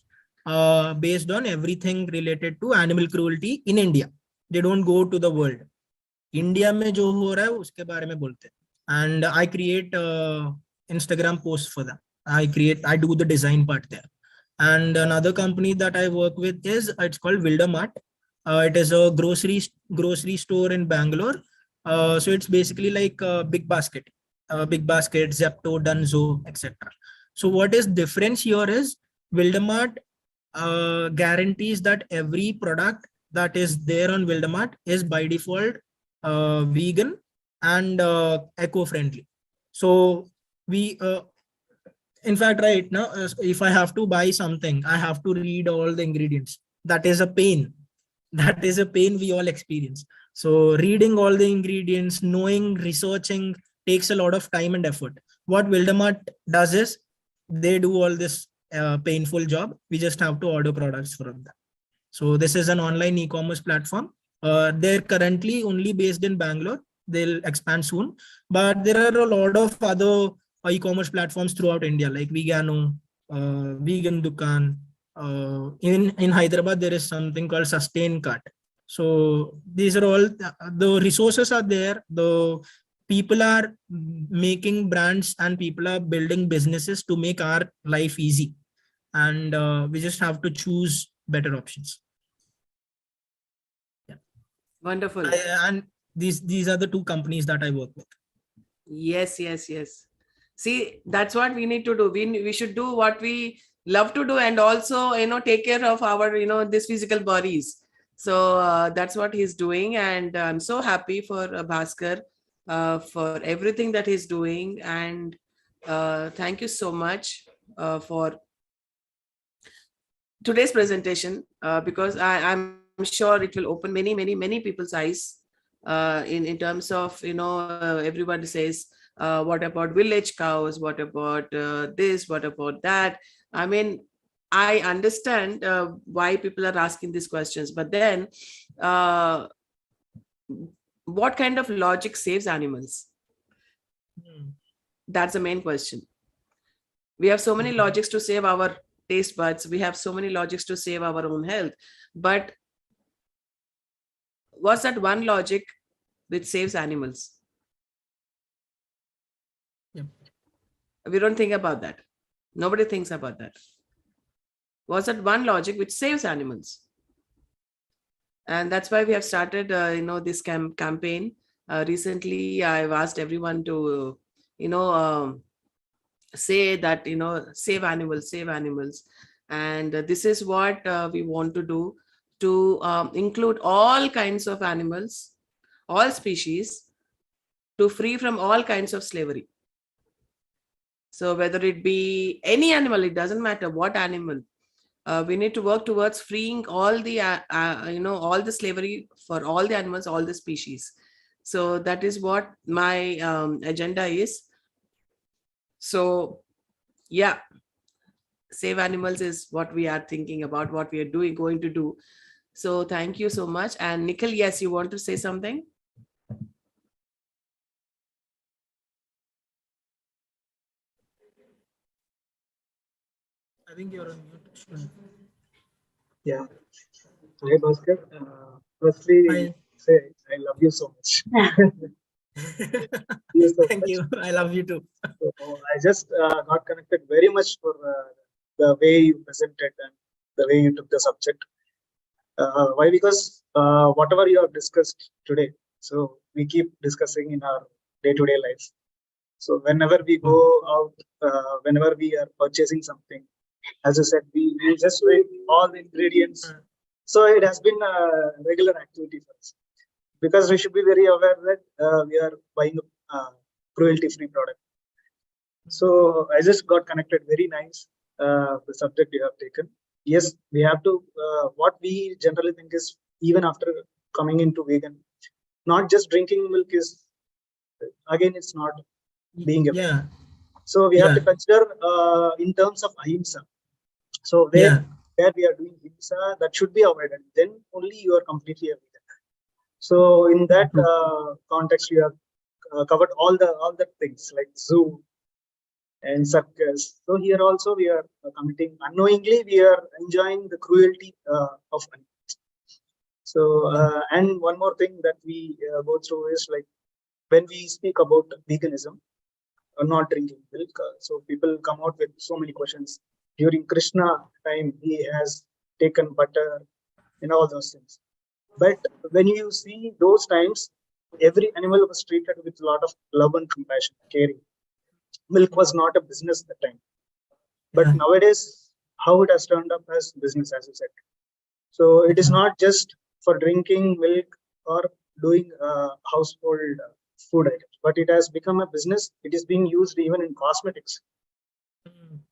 based on everything related to animal cruelty in India. They don't go to the world. India में जो हो रहा है उसके बारे में बोलते हैं. And I create Instagram posts for them. I do the design part there. And another company that I work with is, it's called Wildermart. It is a grocery store in Bangalore. So it's basically like a Big Basket, Zepto, Dunzo, etc. So what is difference here is Wildermart guarantees that every product that is there on Wildermart is by default vegan, and eco-friendly. So we, in fact, right now, if I have to buy something, I have to read all the ingredients. That is a pain. That is a pain we all experience. So reading all the ingredients, knowing, researching takes a lot of time and effort. What Wildemart does is they do all this painful job. We just have to order products from them. So this is an online e-commerce platform. They're currently only based in Bangalore. They'll expand soon, but there are a lot of other e-commerce platforms throughout India, like Vegano, Vegan Dukan. In Hyderabad, there is something called Sustain Cart. So these are all, the resources are there. The people are making brands and people are building businesses to make our life easy. And we just have to choose better options. Yeah.
Wonderful.
And these are the two companies that I work with.
Yes, yes, yes. See, that's what we need to do. We should do what we love to do, and also, take care of our, this physical bodies. So that's what he's doing. And I'm so happy for Bhaskar for everything that he's doing. And thank you so much for today's presentation, because I'm sure it will open many people's eyes in terms of, everybody says, what about village cows? What about this? What about that? I mean, I understand why people are asking these questions, but then what kind of logic saves animals? That's the main question. We have so many logics to save our taste buds. We have so many logics to save our own health. But what's that one logic which saves animals?
Yep.
We don't think about that. Nobody thinks about that. What's that one logic which saves animals? And that's why we have started, this campaign. Recently, I've asked everyone to, say that, save animals. And this is what we want to do, to include all kinds of animals, all species, to free from all kinds of slavery. So whether it be any animal, it doesn't matter what animal, we need to work towards freeing all the, all the slavery for all the animals, all the species. So that is what my agenda is. So yeah, save animals is what we are thinking about, what we are going to do. So thank you so much. And Nikhil, yes, you want to say something?
I think you're on mute.
Yeah. Hi, Bhaskar. Firstly,
Hi.
say I love you so much.
Thank you. I love you too.
So I just got connected very much for the way you presented and the way you took the subject. Why? Because whatever you have discussed today, so we keep discussing in our day-to-day life. So whenever we go out, whenever we are purchasing something, as you said, we just read all the ingredients. So it has been a regular activity for us, because we should be very aware that we are buying a cruelty-free product. So I just got connected. Very nice, the subject you have taken. Yes, we have to, what we generally think is, even after coming into vegan, not just drinking milk is, again, it's not being a
Yeah.
So we have to consider in terms of ahimsa. So where we are doing ahimsa, that should be avoided. Then only you are completely a vegan. So in that context, you have covered all the things like zoo and circus. So here also we are committing unknowingly, we are enjoying the cruelty of animals. So and one more thing that we go through is, like, when we speak about veganism, not drinking milk, so people come out with so many questions. During Krishna time, he has taken butter and all those things. But when you see those times, every animal was treated with a lot of love and compassion, caring. Milk was not a business at the time. But nowadays, how it has turned up as business, as you said. So it is not just for drinking milk or doing household food items, but it has become a business. It is being used even in cosmetics,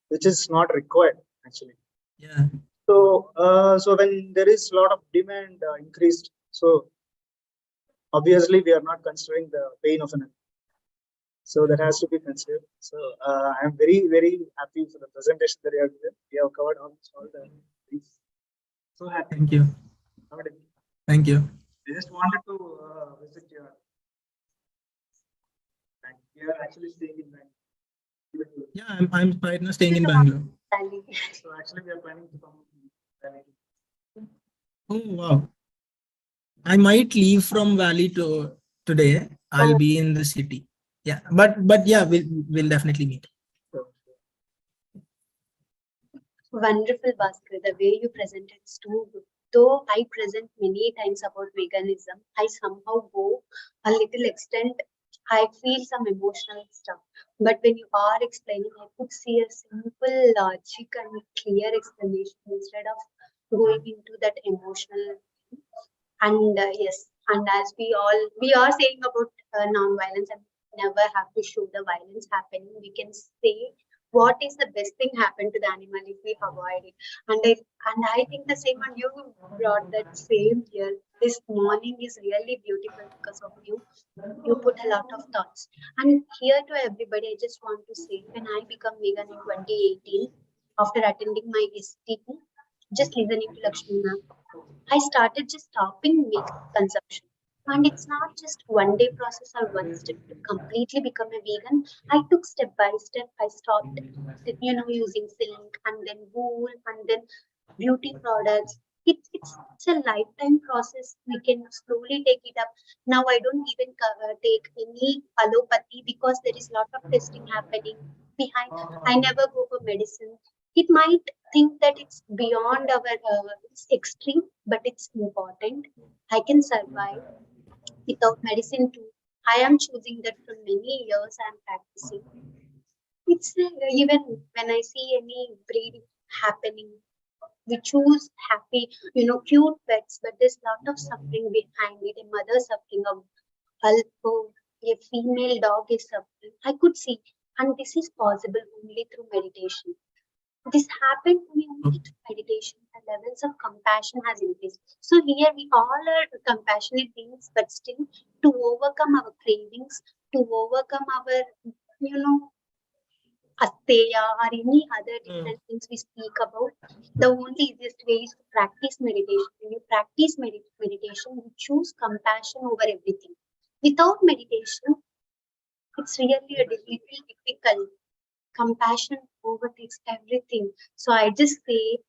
which is not required actually.
Yeah.
So, so when there is a lot of demand increased, so obviously we are not considering the pain of an animal. So that has to be considered. So I am very, very happy for the presentation that you have given. We have covered all the things. So happy.
Thank you. Thank you.
I just wanted to visit your bank. You are actually staying in Bangalore.
Yeah, I'm right now staying in Bangalore.
So actually we are planning to come to Valley.
Oh wow. I might leave from Valley to today. I'll be in the city. Yeah, but yeah, we'll definitely meet.
Wonderful, Bhaskar. The way you presented is too good. Though I present many times about veganism, I somehow go a little extent. I feel some emotional stuff. But when you are explaining, I could see a simple logic and clear explanation instead of going into that emotional. And yes, and as we are saying about non-violence and never have to show the violence happening, we can say what is the best thing happen to the animal if we avoid it. And I think the same one you brought that same here. This morning is really beautiful because of you. You put a lot of thoughts. And here to everybody, I just want to say when I become vegan in 2018, after attending my STP, just listening to Lakshmi ma'am, I started just stopping meat consumption. And it's not just one day process or one step to completely become a vegan. I took step by step. I stopped, using silk and then wool and then beauty products. It's a lifetime process. We can slowly take it up. Now I don't even take any allopathy because there is a lot of testing happening behind. I never go for medicine. It might think that it's beyond our it's extreme, but it's important. I can survive without medicine too. I am choosing that for many years. I'm practicing. It's even when I see any breed happening, we choose happy, cute pets, but there's a lot of suffering behind it. A mother suffering, a female dog is suffering. I could see, and this is possible only through meditation. This happened to me only through meditation. The levels of compassion has increased. So here we all are compassionate beings, but still to overcome our cravings, to overcome our, asteya or any other different things we speak about, the only easiest way is to practice meditation. When you practice meditation, you choose compassion over everything. Without meditation, it's really a little difficult. Compassion overtakes everything. So I just say,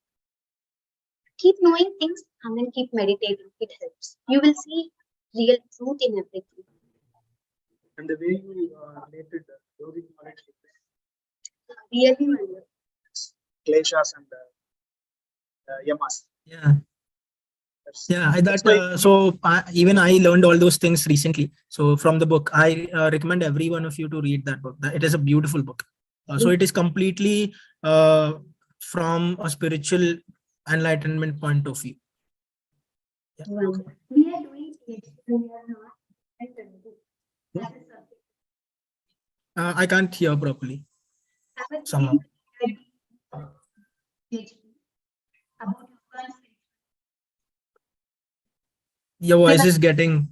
keep knowing things and then keep meditating. It helps. You will see real truth in everything.
And the way you related yogic knowledge,
Really wonderful.
kleshas and yamas.
Yeah. Even I learned all those things recently. So from the book, I recommend every one of you to read that book. It is a beautiful book. So it is completely from a spiritual enlightenment point of view. Yeah.
We are doing it. We are not.
I can't hear properly. Somehow. Your voice is getting.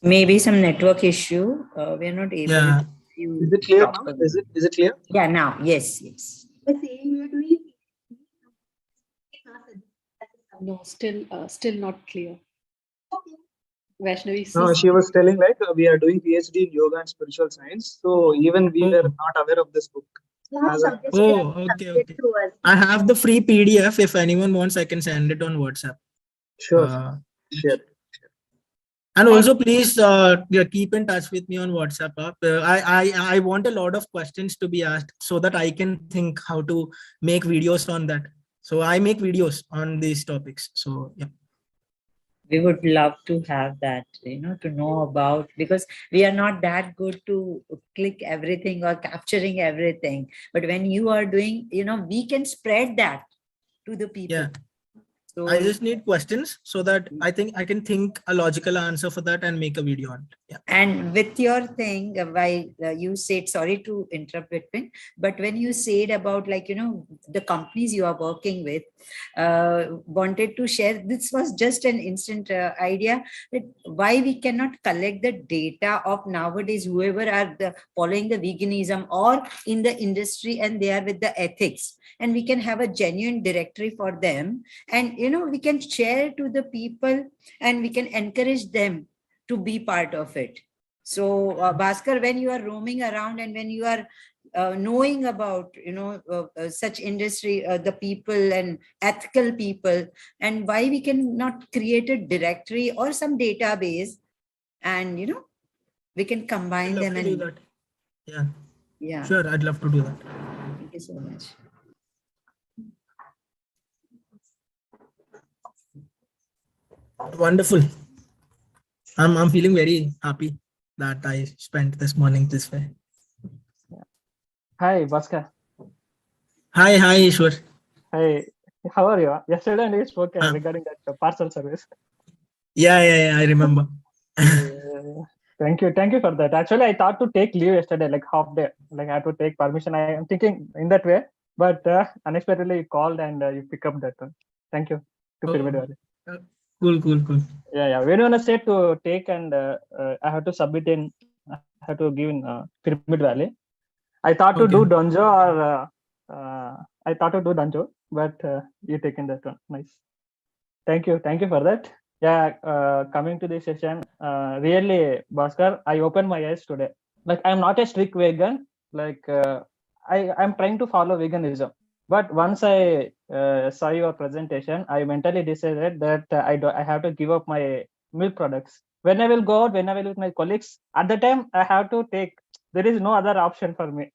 Maybe some network issue. We are not able to hear.
Is it clear now? Is it clear?
Yeah, now. Yes.
No, still not clear. Vaishnavi,
No, she was telling like we are doing PhD in yoga and spiritual science. So even we were not aware of this book.
Okay. I have the free PDF. If anyone wants, I can send it on WhatsApp.
Sure.
And also, please keep in touch with me on WhatsApp. I want a lot of questions to be asked so that I can think how to make videos on that. So I make videos on these topics. So yeah.
We would love to have that, to know about, because we are not that good to click everything or capturing everything. But when you are doing, we can spread that to the people.
Yeah.
So
I just need questions so that I think I can think a logical answer for that and make a video on it. Yeah.
and with your thing, why you said, sorry to interrupt between, but when you said about, like, the companies you are working with, wanted to share, this was just an instant idea that why we cannot collect the data of nowadays, whoever are following the veganism or in the industry and they are with the ethics, and we can have a genuine directory for them, and we can share to the people and we can encourage them to be part of it. So Bhaskar, when you are roaming around and when you are knowing about such industry, the people and ethical people, and why we can not create a directory or some database, and we can
I'd
combine
love
them.
to do
And
that. Yeah,
yeah,
sure. I'd love to do that.
thank you so much.
Wonderful. I'm feeling very happy that I spent this morning this way.
Hi, Bhaskar.
Hi, Ishwar.
Hi, how are you? Yesterday we spoke
Uh,
regarding that parcel service.
yeah, I remember.
Thank you for that. Actually, I thought to take leave yesterday, like half day, like I had to take permission. I am thinking in that way, but unexpectedly you called and you pick up that one. Thank you to Pyramid
Oh,
Valley.
cool.
Yeah. When you wanna say to take and I have to submit in, I have to give in Pyramid Valley. I thought to do
Okay.
Donjo or I thought to do Donjo, but you taken that one. Nice. Thank you for that. Yeah, coming to this session, really, Bhaskar, I opened my eyes today. Like, I'm not a strict vegan. Like, I'm trying to follow veganism. But once I saw your presentation, I mentally decided that I have to give up my milk products. When I will go out, when I will with my colleagues, at the time I have to take. There is no other option for me.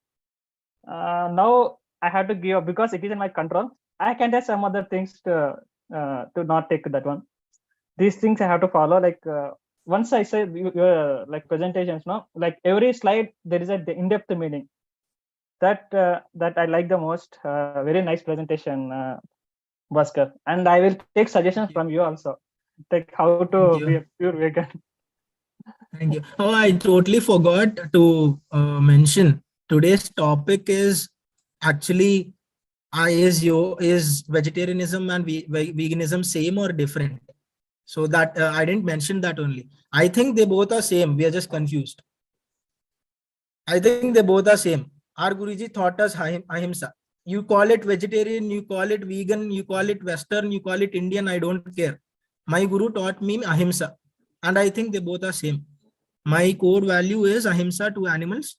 Now I have to give up because it is in my control. I can try some other things to not take that one. These things I have to follow. Like once I say your like presentations, no, like every slide there is a in-depth meaning. That I like the most. Very nice presentation, Bhaskar. And I will take suggestions from you also, like how
Thank
to be
you.
a pure vegan.
Thank you. Oh, I totally forgot to mention today's topic is actually is vegetarianism and veganism same or different? So that I didn't mention that only. I think they both are same. We are just confused. I think they both are same. Our Guruji taught us ahimsa. You call it vegetarian, you call it vegan, you call it Western, you call it Indian. I don't care. My Guru taught me ahimsa, and I think they both are same. My core value is ahimsa to animals,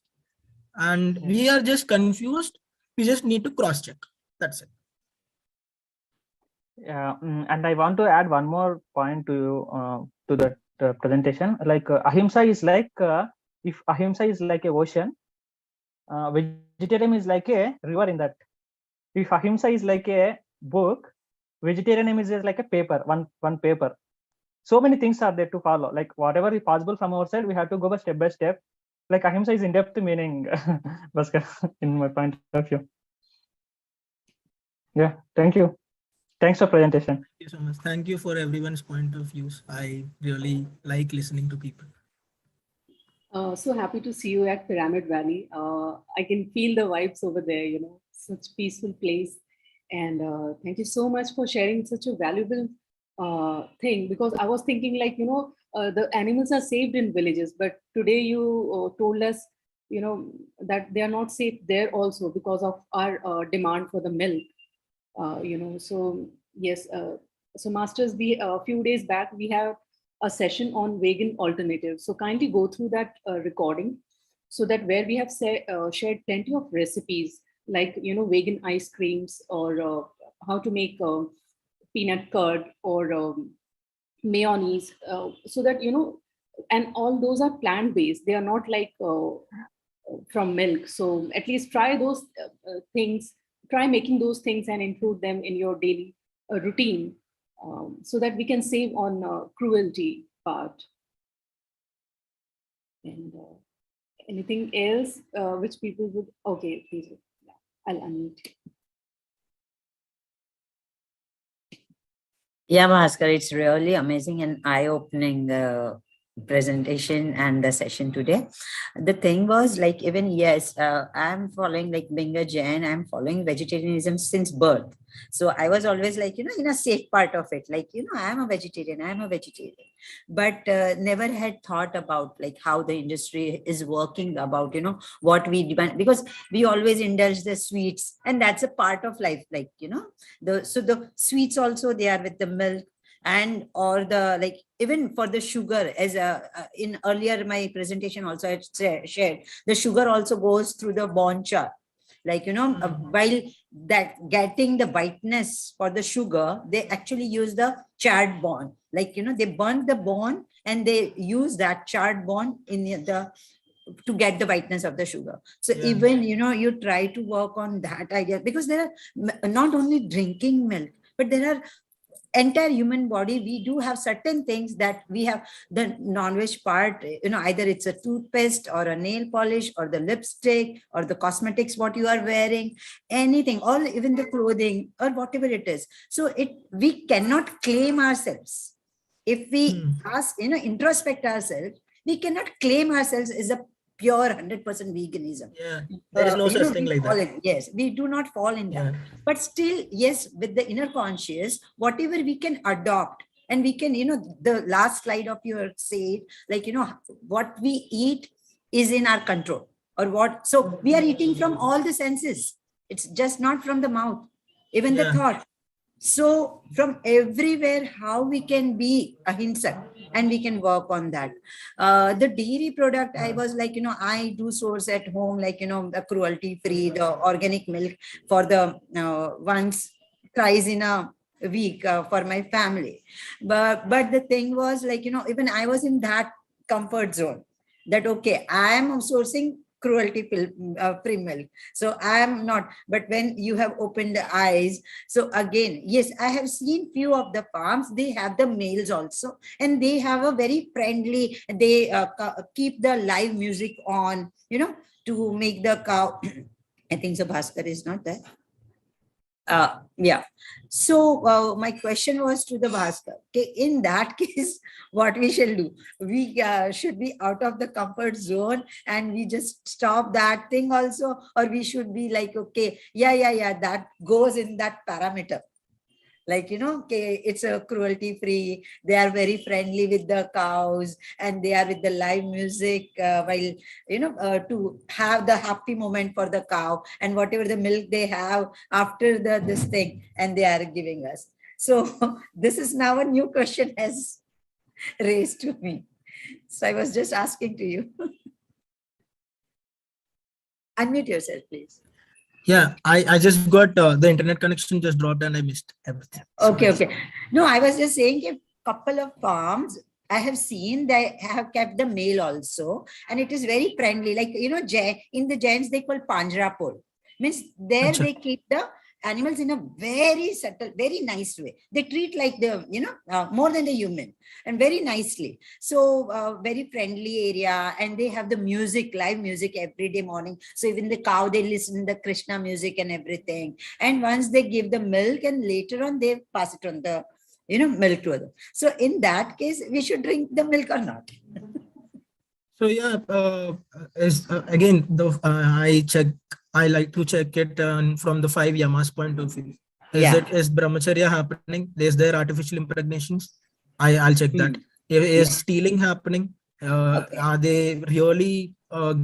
and we are just confused. We just need to cross check. That's it.
Yeah, and I want to add one more point to that presentation. Like ahimsa is like if ahimsa is like a ocean, vegetarianism is like a river in that. If ahimsa is like a book, vegetarianism is just like a paper, one paper. So many things are there to follow. Like whatever is possible from our side, we have to go by step. Like ahimsa is in-depth meaning, Bhaskar, in my point of view. Yeah, thank you. Thanks for presentation.
Thank you so much. Thank you for everyone's point of views. I really like listening to people.
So happy to see you at Pyramid Valley. I can feel the vibes over there, such peaceful place. And thank you so much for sharing such a valuable thing, because I was thinking like, the animals are saved in villages, but today you told us, that they are not safe there also because of our demand for the milk. So yes, so masters, we a few days back we have a session on vegan alternatives, so kindly go through that recording, so that where we have shared plenty of recipes, like vegan ice creams, or how to make peanut curd, or mayonnaise, so that and all those are plant based, they are not like from milk. So at least try those things, try making those things and include them in your daily routine, so that we can save on cruelty part. And anything else which people would, okay, please, yeah, I'll unmute.
Yeah, Bhaskar, it's really amazing and eye-opening presentation and the session today. The thing was like, even yes, I'm following, like being a Jain, I'm following vegetarianism since birth. So I was always like, in a safe part of it, like, I'm a vegetarian, I'm a vegetarian, but never had thought about like how the industry is working, about, what we demand, because we always indulge the sweets, and that's a part of life, like, the sweets also, they are with the milk, and or the, like, even for the sugar, as in earlier my presentation also I shared, the sugar also goes through the bone char, like, while that getting the whiteness for the sugar, they actually use the charred bone, like, they burn the bone and they use that charred bone in the to get the whiteness of the sugar. So
Yeah.
even, you try to work on that idea, because there are not only drinking milk, but there are entire human body, we do have certain things that we have, the non-veg part, either it's a toothpaste or a nail polish or the lipstick or the cosmetics what you are wearing, anything, or even the clothing or whatever it is. So we cannot claim ourselves. If we ask, introspect ourselves, we cannot claim ourselves as a pure 100% veganism.
Yeah, there is no such thing
We
like
fall
that.
in, yes, we do not fall in that.
Yeah.
But still, yes, with the inner conscious, whatever we can adopt, and we can, the last slide of your say, like, what we eat is in our control, or what. So we are eating from all the senses. It's just not from the mouth, even the
Yeah.
thought. So from everywhere, how we can be ahimsa, and we can work on that. The dairy product, I was like, I do source at home, like, the cruelty free, the organic milk for the once, thrice in a week for my family. But the thing was like, even I was in that comfort zone, that okay, I am sourcing free milk. So I am not, but when you have opened the eyes, so again, yes, I have seen few of the farms, they have the males also, and they have a very friendly, they keep the live music on, to make the cow. I think so Bhaskar is not there. Yeah. So my question was to the Bhaskar. Okay, in that case, what we shall do? We should be out of the comfort zone, and we just stop that thing also, or we should be like, okay, yeah, that goes in that parameter. Like, okay, it's a cruelty free, they are very friendly with the cows, and they are with the live music, while, to have the happy moment for the cow, and whatever the milk they have after this thing, and they are giving us. So this is now a new question has raised to me. So I was just asking to you. Unmute yourself, please.
Yeah, I just got the internet connection just dropped and I missed everything.
Okay. No, I was just saying a couple of farms I have seen, they have kept the male also, and it is very friendly. Like, in the Jains, they call Panjrapur. Means there
Achha.
they keep the animals in a very subtle, very nice way. They treat like the, more than the human, and very nicely. So very friendly area, and they have the music, live music every day morning. So even the cow, they listen to the Krishna music and everything. And once they give the milk, and later on they pass it on the, milk to them. So in that case, we should drink the milk or not?
So yeah, again, I like to check it from the 5 yamas point of view. Is brahmacharya happening? Is there artificial impregnations? I'll check that. Is stealing happening? Are they really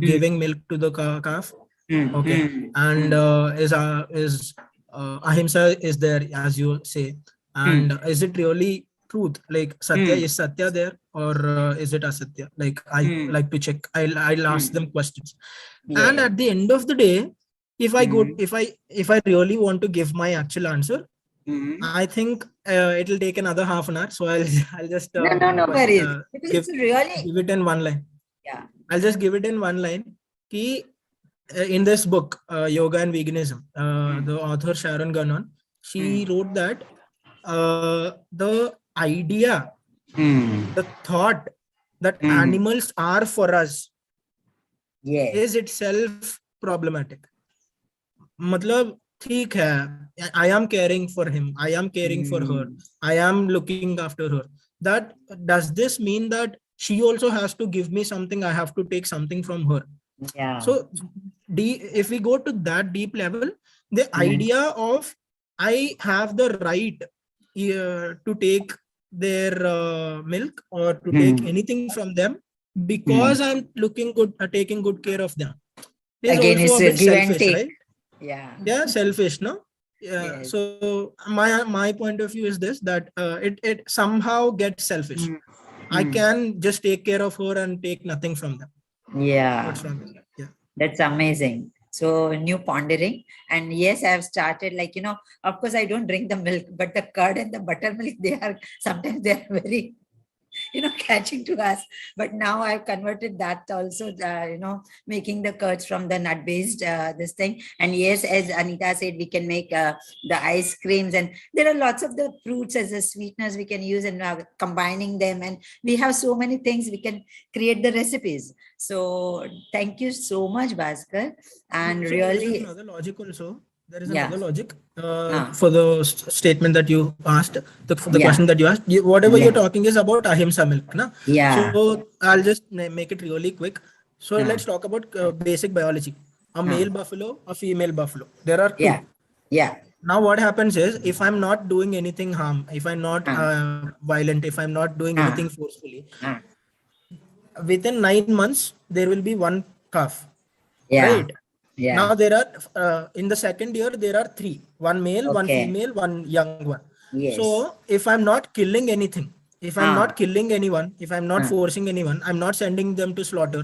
giving milk to the calf? Okay. And is ahimsa is there, as you say, and is it really truth? Like satya, is satya there, or is it asatya? Like I like to check. I'll ask them questions. And at the end of the day, if I really want to give my actual answer, I think it'll take another half an hour. So I'll just
no worries.
Give it in one line.
Yeah.
I'll just give it in one line. In this book, Yoga and Veganism, the author Sharon Gannon, she wrote that the idea, the thought that animals are for us is itself problematic. Matlab, ठीक है, I am caring for him, I am caring for her, I am looking after her. That does this mean that she also has to give me something? I have to take something from her.
Yeah.
So if we go to that deep level, the idea of I have the right to take their milk or to take anything from them because I'm looking good, taking good care of them, is
Again,
also
it's
a
a
bit
give and
selfish,
take.
right?
Yeah.
Selfish, no? Yeah.
Yes.
So my point of view is this, that it somehow gets selfish. I can just take care of her and take nothing from them.
Yeah.
What's wrong with that? Yeah.
That's amazing. So new pondering. And yes, I've started, like, of course I don't drink the milk, but the curd and the buttermilk, sometimes they are very, catching to us. But now I've converted that also, making the curds from the nut based, this thing. And yes, as Anita said, we can make the ice creams, and there are lots of the fruits as a sweeteners we can use, and combining them. And we have so many things we can create the recipes. So thank you so much, Bhaskar. And
So
really,
there is another logic also. There is
Yeah.
another logic
Ah.
for the statement that you asked, for the
Yeah.
question that you asked. Whatever
Yeah.
you're talking is about ahimsa milk, na?
Yeah.
So I'll just make it really quick. So let's talk about basic biology. A male buffalo, a female buffalo. There are two.
Yeah.
Now what happens is, if I'm not doing anything harm, if I'm not violent, if I'm not doing anything forcefully, within 9 months there will be one calf.
Yeah.
Right.
Yeah.
Now there are in the second year there are 3, one male, one
Okay.
female, one young one.
Yes.
So if I'm not killing anything, if I'm not killing anyone, if I'm not forcing anyone, I'm not sending them to slaughter.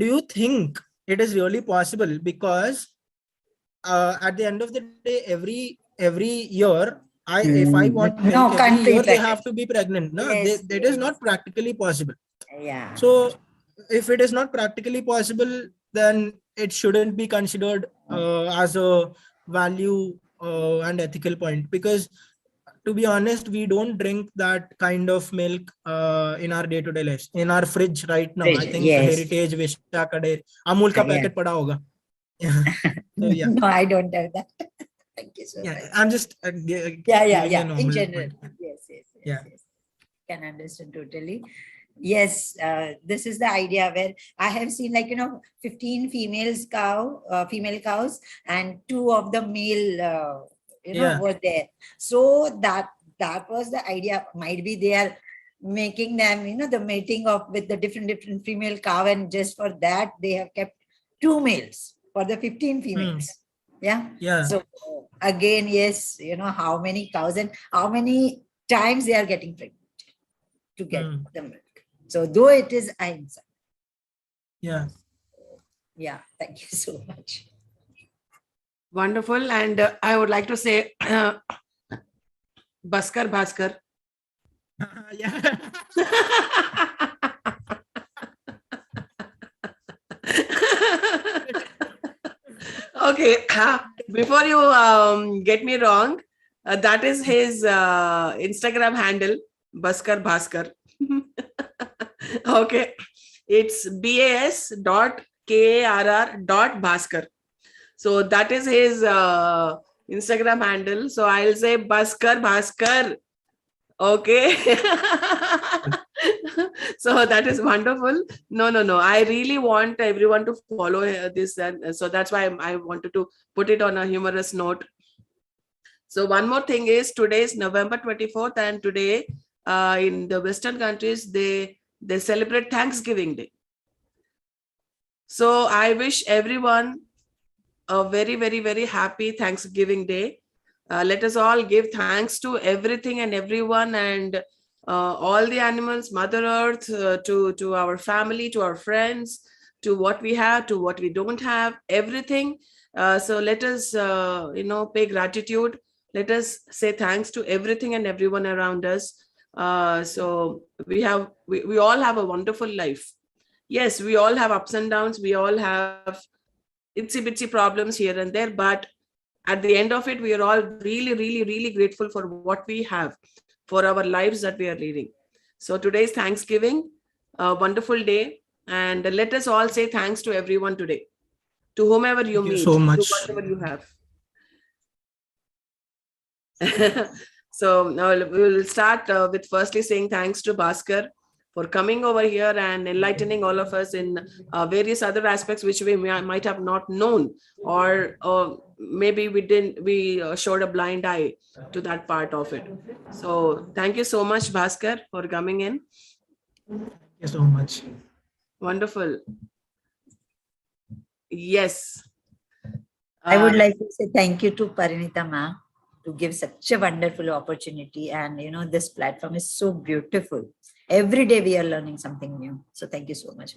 Do you think it is really possible? Because at the end of the day, every year, if I want milk, every year they have to be pregnant. No,
Yes,
that is not practically possible.
Yeah.
So if it is not practically possible, then it shouldn't be considered as a value and ethical point, because to be honest, we don't drink that kind of milk in our day-to-day lives. In our fridge right now, I think
Yes.
Heritage, Vishaka Dairy, Amul ka packet pada hoga. So yeah.
No, I don't have that. Thank you so much.
I'm just giving a normal
In general.
point.
Yes. Can understand totally. Yes, this is the idea where I have seen, 15 female cows, and 2 of the male, were there. So that was the idea. Might be they are making them, the mating with the different female cow, and just for that they have kept 2 males for the 15 females.
Yeah.
So again, yes, how many cows and how many times they are getting pregnant to get the milk. So though it is ahimsa.
Yeah.
Thank you so much.
Wonderful. And I would like to say, Bhaskar.
Yeah.
Okay, before you get me wrong, that is his Instagram handle, Bhaskar. Okay, it's bas.karr.bhaskar. So that is his Instagram handle. So I'll say Bhaskar. Okay. So that is wonderful. No. I really want everyone to follow this. And so that's why I wanted to put it on a humorous note. So one more thing is, today is November 24th, and today in the Western countries, they celebrate Thanksgiving Day. So I wish everyone a very, very, very happy Thanksgiving Day. Let us all give thanks to everything and everyone, and all the animals, Mother Earth, to our family, to our friends, to what we have, to what we don't have, everything. So let us, pay gratitude. Let us say thanks to everything and everyone around us. So we all have a wonderful life. Yes, we all have ups and downs. We all have itsy bitsy problems here and there, but at the end of it, we are all really, really, really grateful for what we have, for our lives that we are leading. So today is Thanksgiving, a wonderful day, and let us all say thanks to everyone today, to whomever you meet,
so much.
to whatever you have. So now we will start with firstly saying thanks to Bhaskar for coming over here and enlightening all of us in various other aspects which we might have not known, or maybe we showed a blind eye to that part of it. So thank you so much, Bhaskar, for coming in.
Thank you so much.
Wonderful. Yes.
I would like to say thank you to Parinita Ma to give such a wonderful opportunity. And, this platform is so beautiful. Every day we are learning something new. So thank you so much.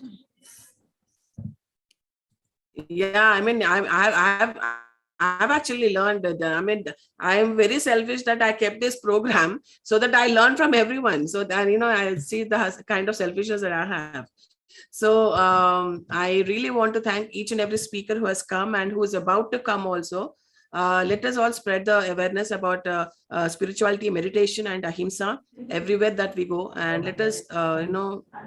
Yeah, I mean, I've actually learned that. I mean, I am very selfish that I kept this program so that I learn from everyone. So that, I see the kind of selfishness that I have. So I really want to thank each and every speaker who has come and who is about to come also. Let us all spread the awareness about spirituality, meditation, and ahimsa everywhere that we go, and let us,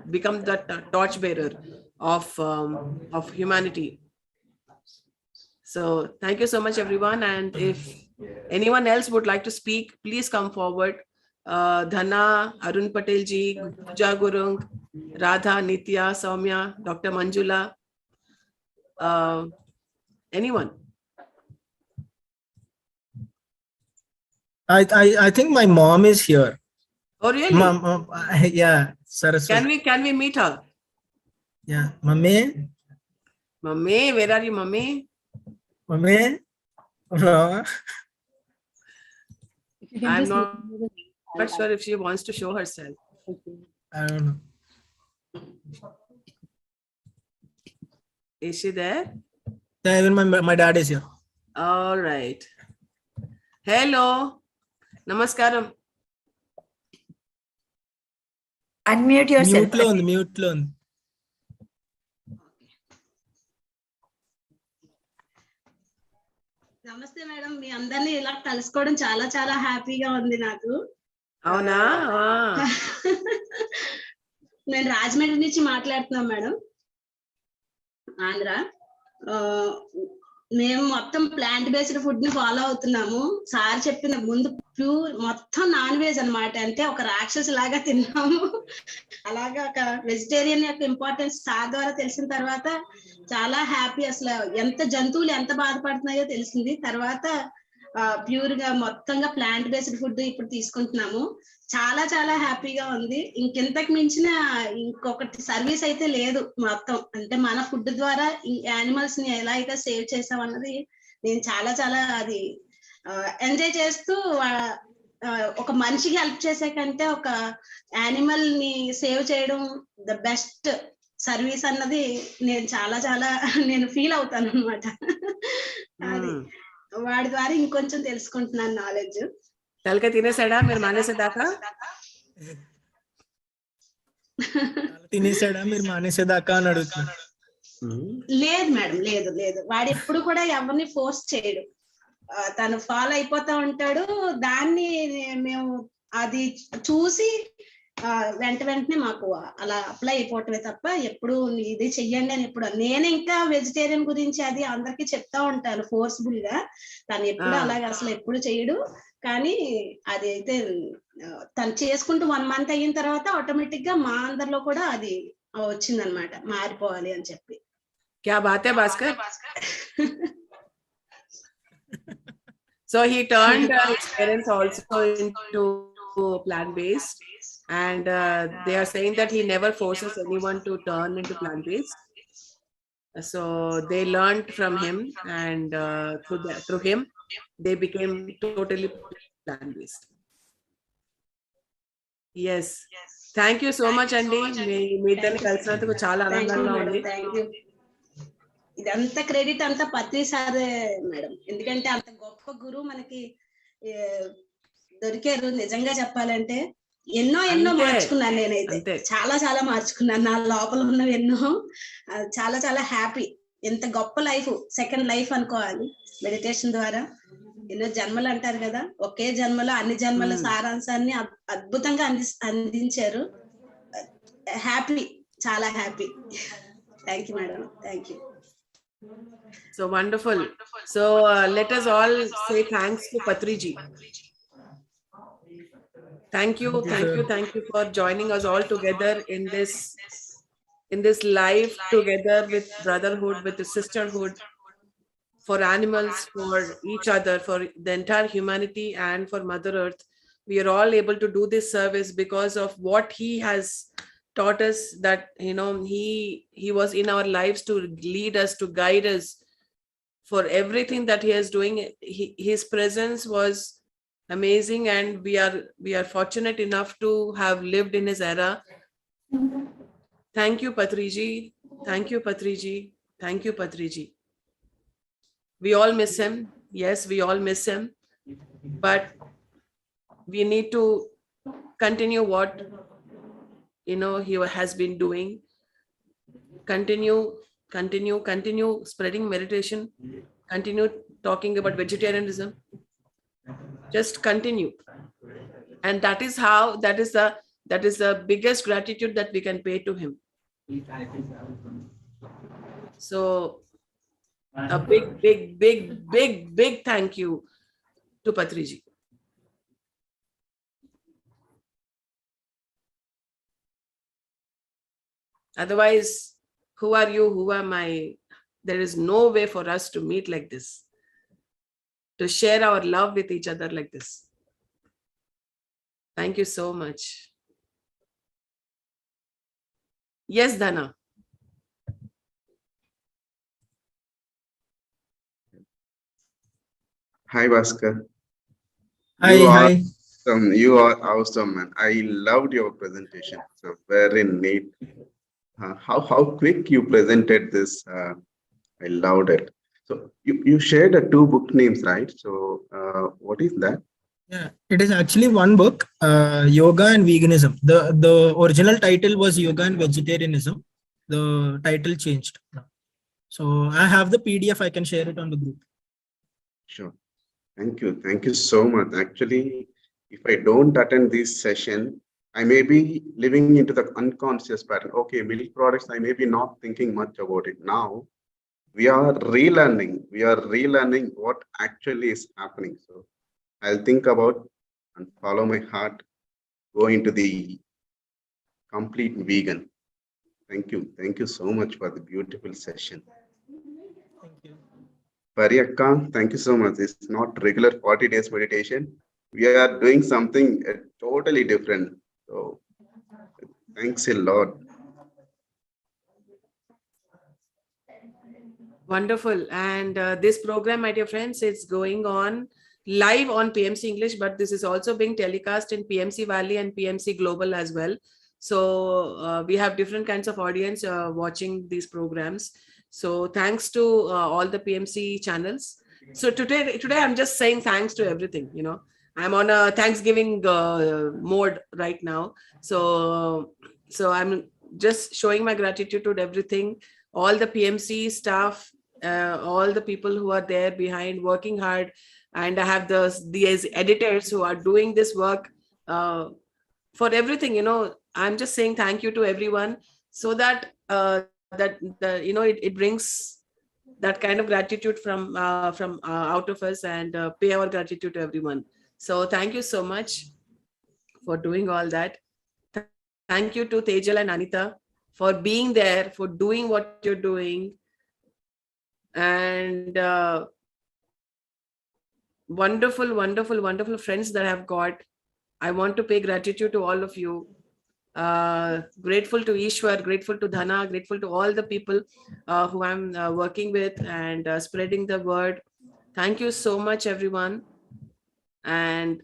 become that torch bearer of humanity. So thank you so much, everyone. And if anyone else would like to speak, please come forward. Dhana, Arun Patel ji, Pooja Gurung, Radha, Nitya, Soumya, Dr. Manjula, anyone.
I think my mom is here.
Oh, really?
Mom, yeah, Saraswati.
Can we meet her?
Yeah, Mummy.
Mummy, where are you, Mummy?
Mummy.
I'm not sure if she wants to show herself.
I don't know.
Is she there?
Yeah, even my dad is here.
All right. Hello. Namaskaram.
Unmute yourself.
Mute loan.
నమస్తే madam, మీ అందరినీ ఇలా కలుసుకోవడం చాలా చాలా హ్యాపీగా ఉంది నాకు.
అవునా?
నేను రాజమండ్రి నుంచి మాట్లాడుతున్నాను మేడం, ఆంధ్ర. మేము మొత్తం ప్లాంట్ బేస్డ్ ఫుడ్ ని ఫాలో అవుతున్నాము. సార్ చెప్పిన ముందు ప్యూర్ మొత్తం నాన్ వెజ్ అన్నమాట, అంటే ఒక రాక్షసు లాగా తిన్నాము. అలాగా ఒక వెజిటేరియన్ యొక్క ఇంపార్టెన్స్ సార్ ద్వారా తెలిసిన తర్వాత చాలా హ్యాపీ. అసలు ఎంత జంతువులు ఎంత బాధపడుతున్నాయో తెలిసింది. తర్వాత ప్యూర్ గా మొత్తంగా ప్లాంట్ బేస్డ్ ఫుడ్ ఇప్పుడు తీసుకుంటున్నాము. చాలా చాలా హ్యాపీగా ఉంది. ఇంకెంతకు మించిన ఇంకొకటి సర్వీస్ అయితే లేదు. మొత్తం అంటే మన ఫుడ్ ద్వారా ఈ యానిమల్స్ ని ఎలా అయితే సేవ్ చేసాం అన్నది నేను చాలా చాలా అది ఎంజాయ్ చేస్తూ, ఒక మనిషికి హెల్ప్ చేసే కంటే ఒక యానిమల్ ని సేవ్ చేయడం ద బెస్ట్ సర్వీస్ అన్నది నేను చాలా చాలా నేను ఫీల్ అవుతాను అనమాట. అది వాడి ద్వారా ఇంకొంచెం తెలుసుకుంటున్నాను నాలెడ్జ్.
తలక తినేసాడా మీరు మానేసేదాకా?
తినేసాడా మీరు మానేసేదాకా అని అడుగుతున్నా.
లేదు మేడం, లేదు లేదు. వాడు ఎప్పుడు కూడా ఎవరిని ఫోర్స్ చేయడు, తను ఫాలో అయిపోతా ఉంటాడు. దాన్ని మేము అది చూసి వెంటనే మాకు అలా అప్లై అయిపోవటమే తప్ప ఎప్పుడు ఇది చెయ్యండి అని ఎప్పుడు. నేను ఇంకా వెజిటేరియన్ గురించి అది అందరికి చెప్తా ఉంటాను ఫోర్స్ఫుల్ గా. తను ఎప్పుడు అలాగే అసలు ఎప్పుడు చేయడు. కానీ అది అయితే తను చేసుకుంటూ 1 month అయిన తర్వాత ఆటోమేటిక్ గా మా అందరిలో కూడా అది వచ్చిందనమాట, మారిపోవాలి అని చెప్పి.
క్యా బాత్ హై Bhaskar. So he turned his parents also into plant-based, and they are saying that he never forces anyone to turn into plant-based. So they learned from him, and through him they became totally plant-based. Yes. Thank you so much, Andy. మీ ఇద్దరిని కలిసినందుకు చాలా ఆనందంగా ఉంది.
ఇదంతా credit అంతా పత్రి సారే madam, ఎందుకంటే అంత గొప్ప గురువు మనకి దొరికారు. నిజంగా చెప్పాలంటే ఎన్నో మార్చుకున్నాను నేనైతే, చాలా చాలా మార్చుకున్నాను. నా లోపల ఉన్నవి ఎన్నో, చాలా చాలా హ్యాపీ. ఎంత గొప్ప లైఫ్, సెకండ్ లైఫ్ అనుకోవాలి మెడిటేషన్ ద్వారా. ఎన్నో జన్మలు అంటారు కదా, ఒకే జన్మలో అన్ని జన్మల సారాంశాన్ని అద్భుతంగా అందించారు. హ్యాపీ, చాలా happy. Thank you madam, thank you.
So wonderful. So let us all say thanks to Patriji. Thank you for joining us all together in this life together with brotherhood, with the sisterhood, for animals, for each other, for the entire humanity, and for Mother Earth. We are all able to do this service because of what he has taught us, that he was in our lives to lead us, to guide us for everything that he is doing. His presence was amazing, and we are fortunate enough to have lived in his era. Thank you, Patriji. Thank you, Patriji. Thank you, Patriji. We all miss him. Yes, we all miss him. But we need to continue what he has been doing. Continue spreading meditation. Continue talking about vegetarianism. Just continue. And that is the biggest gratitude that we can pay to him. So a big thank you to Patriji. Otherwise, who are you? Who am I? There is no way for us to meet like this, to share our love with each other like this. Thank you so much. Yes, Dana.
Hi, Bhaskar.
Hi.
You are awesome, man. I loved your presentation. So very neat. How quick you presented this. I loved it. So you shared 2 book names, right? So what is that?
Yeah, it is actually one book, Yoga and Veganism. The original title was Yoga and Vegetarianism. The title changed. So I have the PDF. I can share it on the group.
Sure. Thank you. Thank you so much. Actually, if I don't attend this session, I may be living into the unconscious pattern. Okay, milk products, I may be not thinking much about it. Now, we are relearning. We are relearning what actually is happening. So I'll think about and follow my heart, go into the complete vegan. Thank you. Thank you so much for the beautiful session.
Thank you.
Pariyakka, thank you so much. It's not regular 40 days meditation. We are doing something totally different. So thanks a lot.
Wonderful. And this program, my dear friends, it's going on live on PMC English, but this is also being telecast in PMC Valley and PMC Global as well. So we have different kinds of audience watching these programs. So thanks to all the PMC channels. So today I'm just saying thanks to everything. I'm on a Thanksgiving mode right now. So I'm just showing my gratitude to everything, all the PMC staff, all the people who are there behind working hard, and I have these editors who are doing this work for everything. I'm just saying thank you to everyone, so that it brings that kind of gratitude from out of us, and pay our gratitude to everyone. So thank you so much for doing all that. Thank you to Tejal and Anita for being there, for doing what you're doing, and wonderful friends that I've got. I want to pay gratitude to all of you. Grateful to Ishwar, grateful to Dhana, grateful to all the people who I'm working with and spreading the word. Thank you so much, everyone. And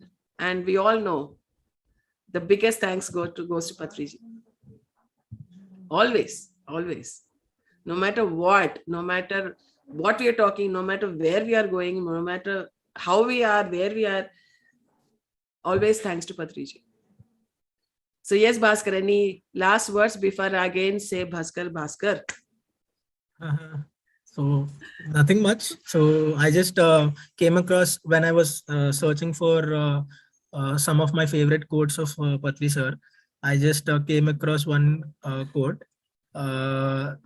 we all know the biggest thanks goes to Patriji. Always. No matter what we are talking, no matter where we are going, no matter how we are, where we are, always thanks to Patriji. So yes, Bhaskar, any last words before I again say Bhaskar?
So nothing much. So I just came across, when I was searching for some of my favorite quotes of Patri sir, I just came across one quote. I'll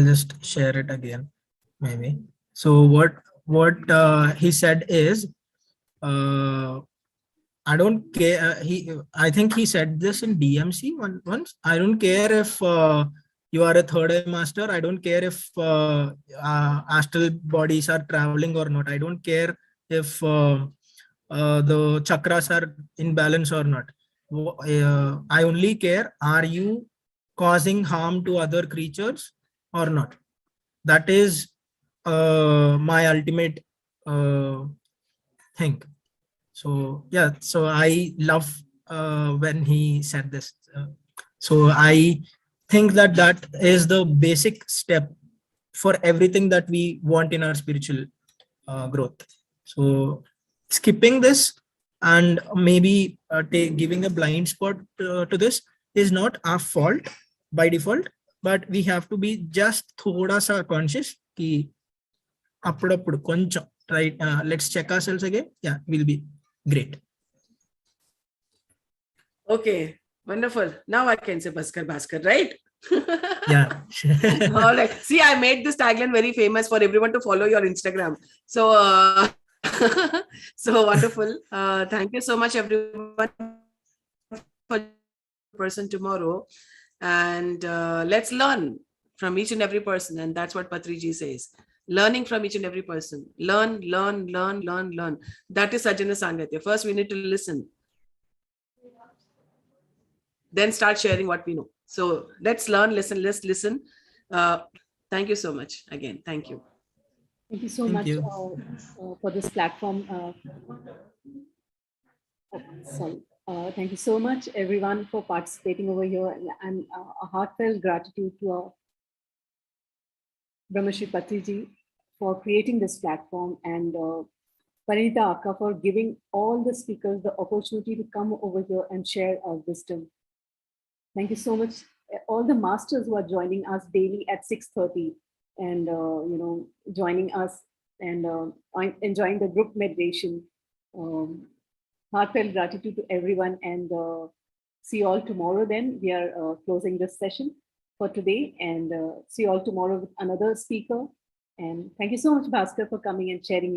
just share it again, maybe. So what he said is, I don't care. I think he said this in DMC once. I don't care if you are a third eye master. I don't care if astral bodies are traveling or not. I don't care if the chakras are in balance or not. I only care, are you causing harm to other creatures or not? That is my ultimate thing. So yeah, so I love when he said this. So I think that that is the basic step for everything that we want in our spiritual growth. So skipping this and maybe giving a blind spot to this is not our fault by default, but we have to be just thoda sa conscious ki appudapudu koncham, right? Let's check ourselves again. Yeah, we'll be great.
Okay, wonderful. Now I can say Bhaskar, right?
Yeah.
All right. See, I made this tagline very famous for everyone to follow your Instagram. So, so wonderful. Thank you so much, everyone, for person tomorrow. And let's learn from each and every person. And that's what Patriji says. Learning from each and every person. Learn. That is Sajjana Sangatya. First, we need to listen. Then start sharing what we know. So let's learn, let's listen. Thank you so much again. Thank you.
Thank you so much for this platform. Thank you so much, everyone, for participating over here, and a heartfelt gratitude to our Brahmashri Patriji for creating this platform, and Parinita Akka for giving all the speakers the opportunity to come over here and share our wisdom. Thank you so much, all the masters who are joining us daily at 6:30 and joining us and enjoying the group meditation. Heartfelt gratitude to everyone, and see you all tomorrow. Then we are closing this session for today, and see you all tomorrow with another speaker. And thank you so much, Bhaskar, for coming and sharing your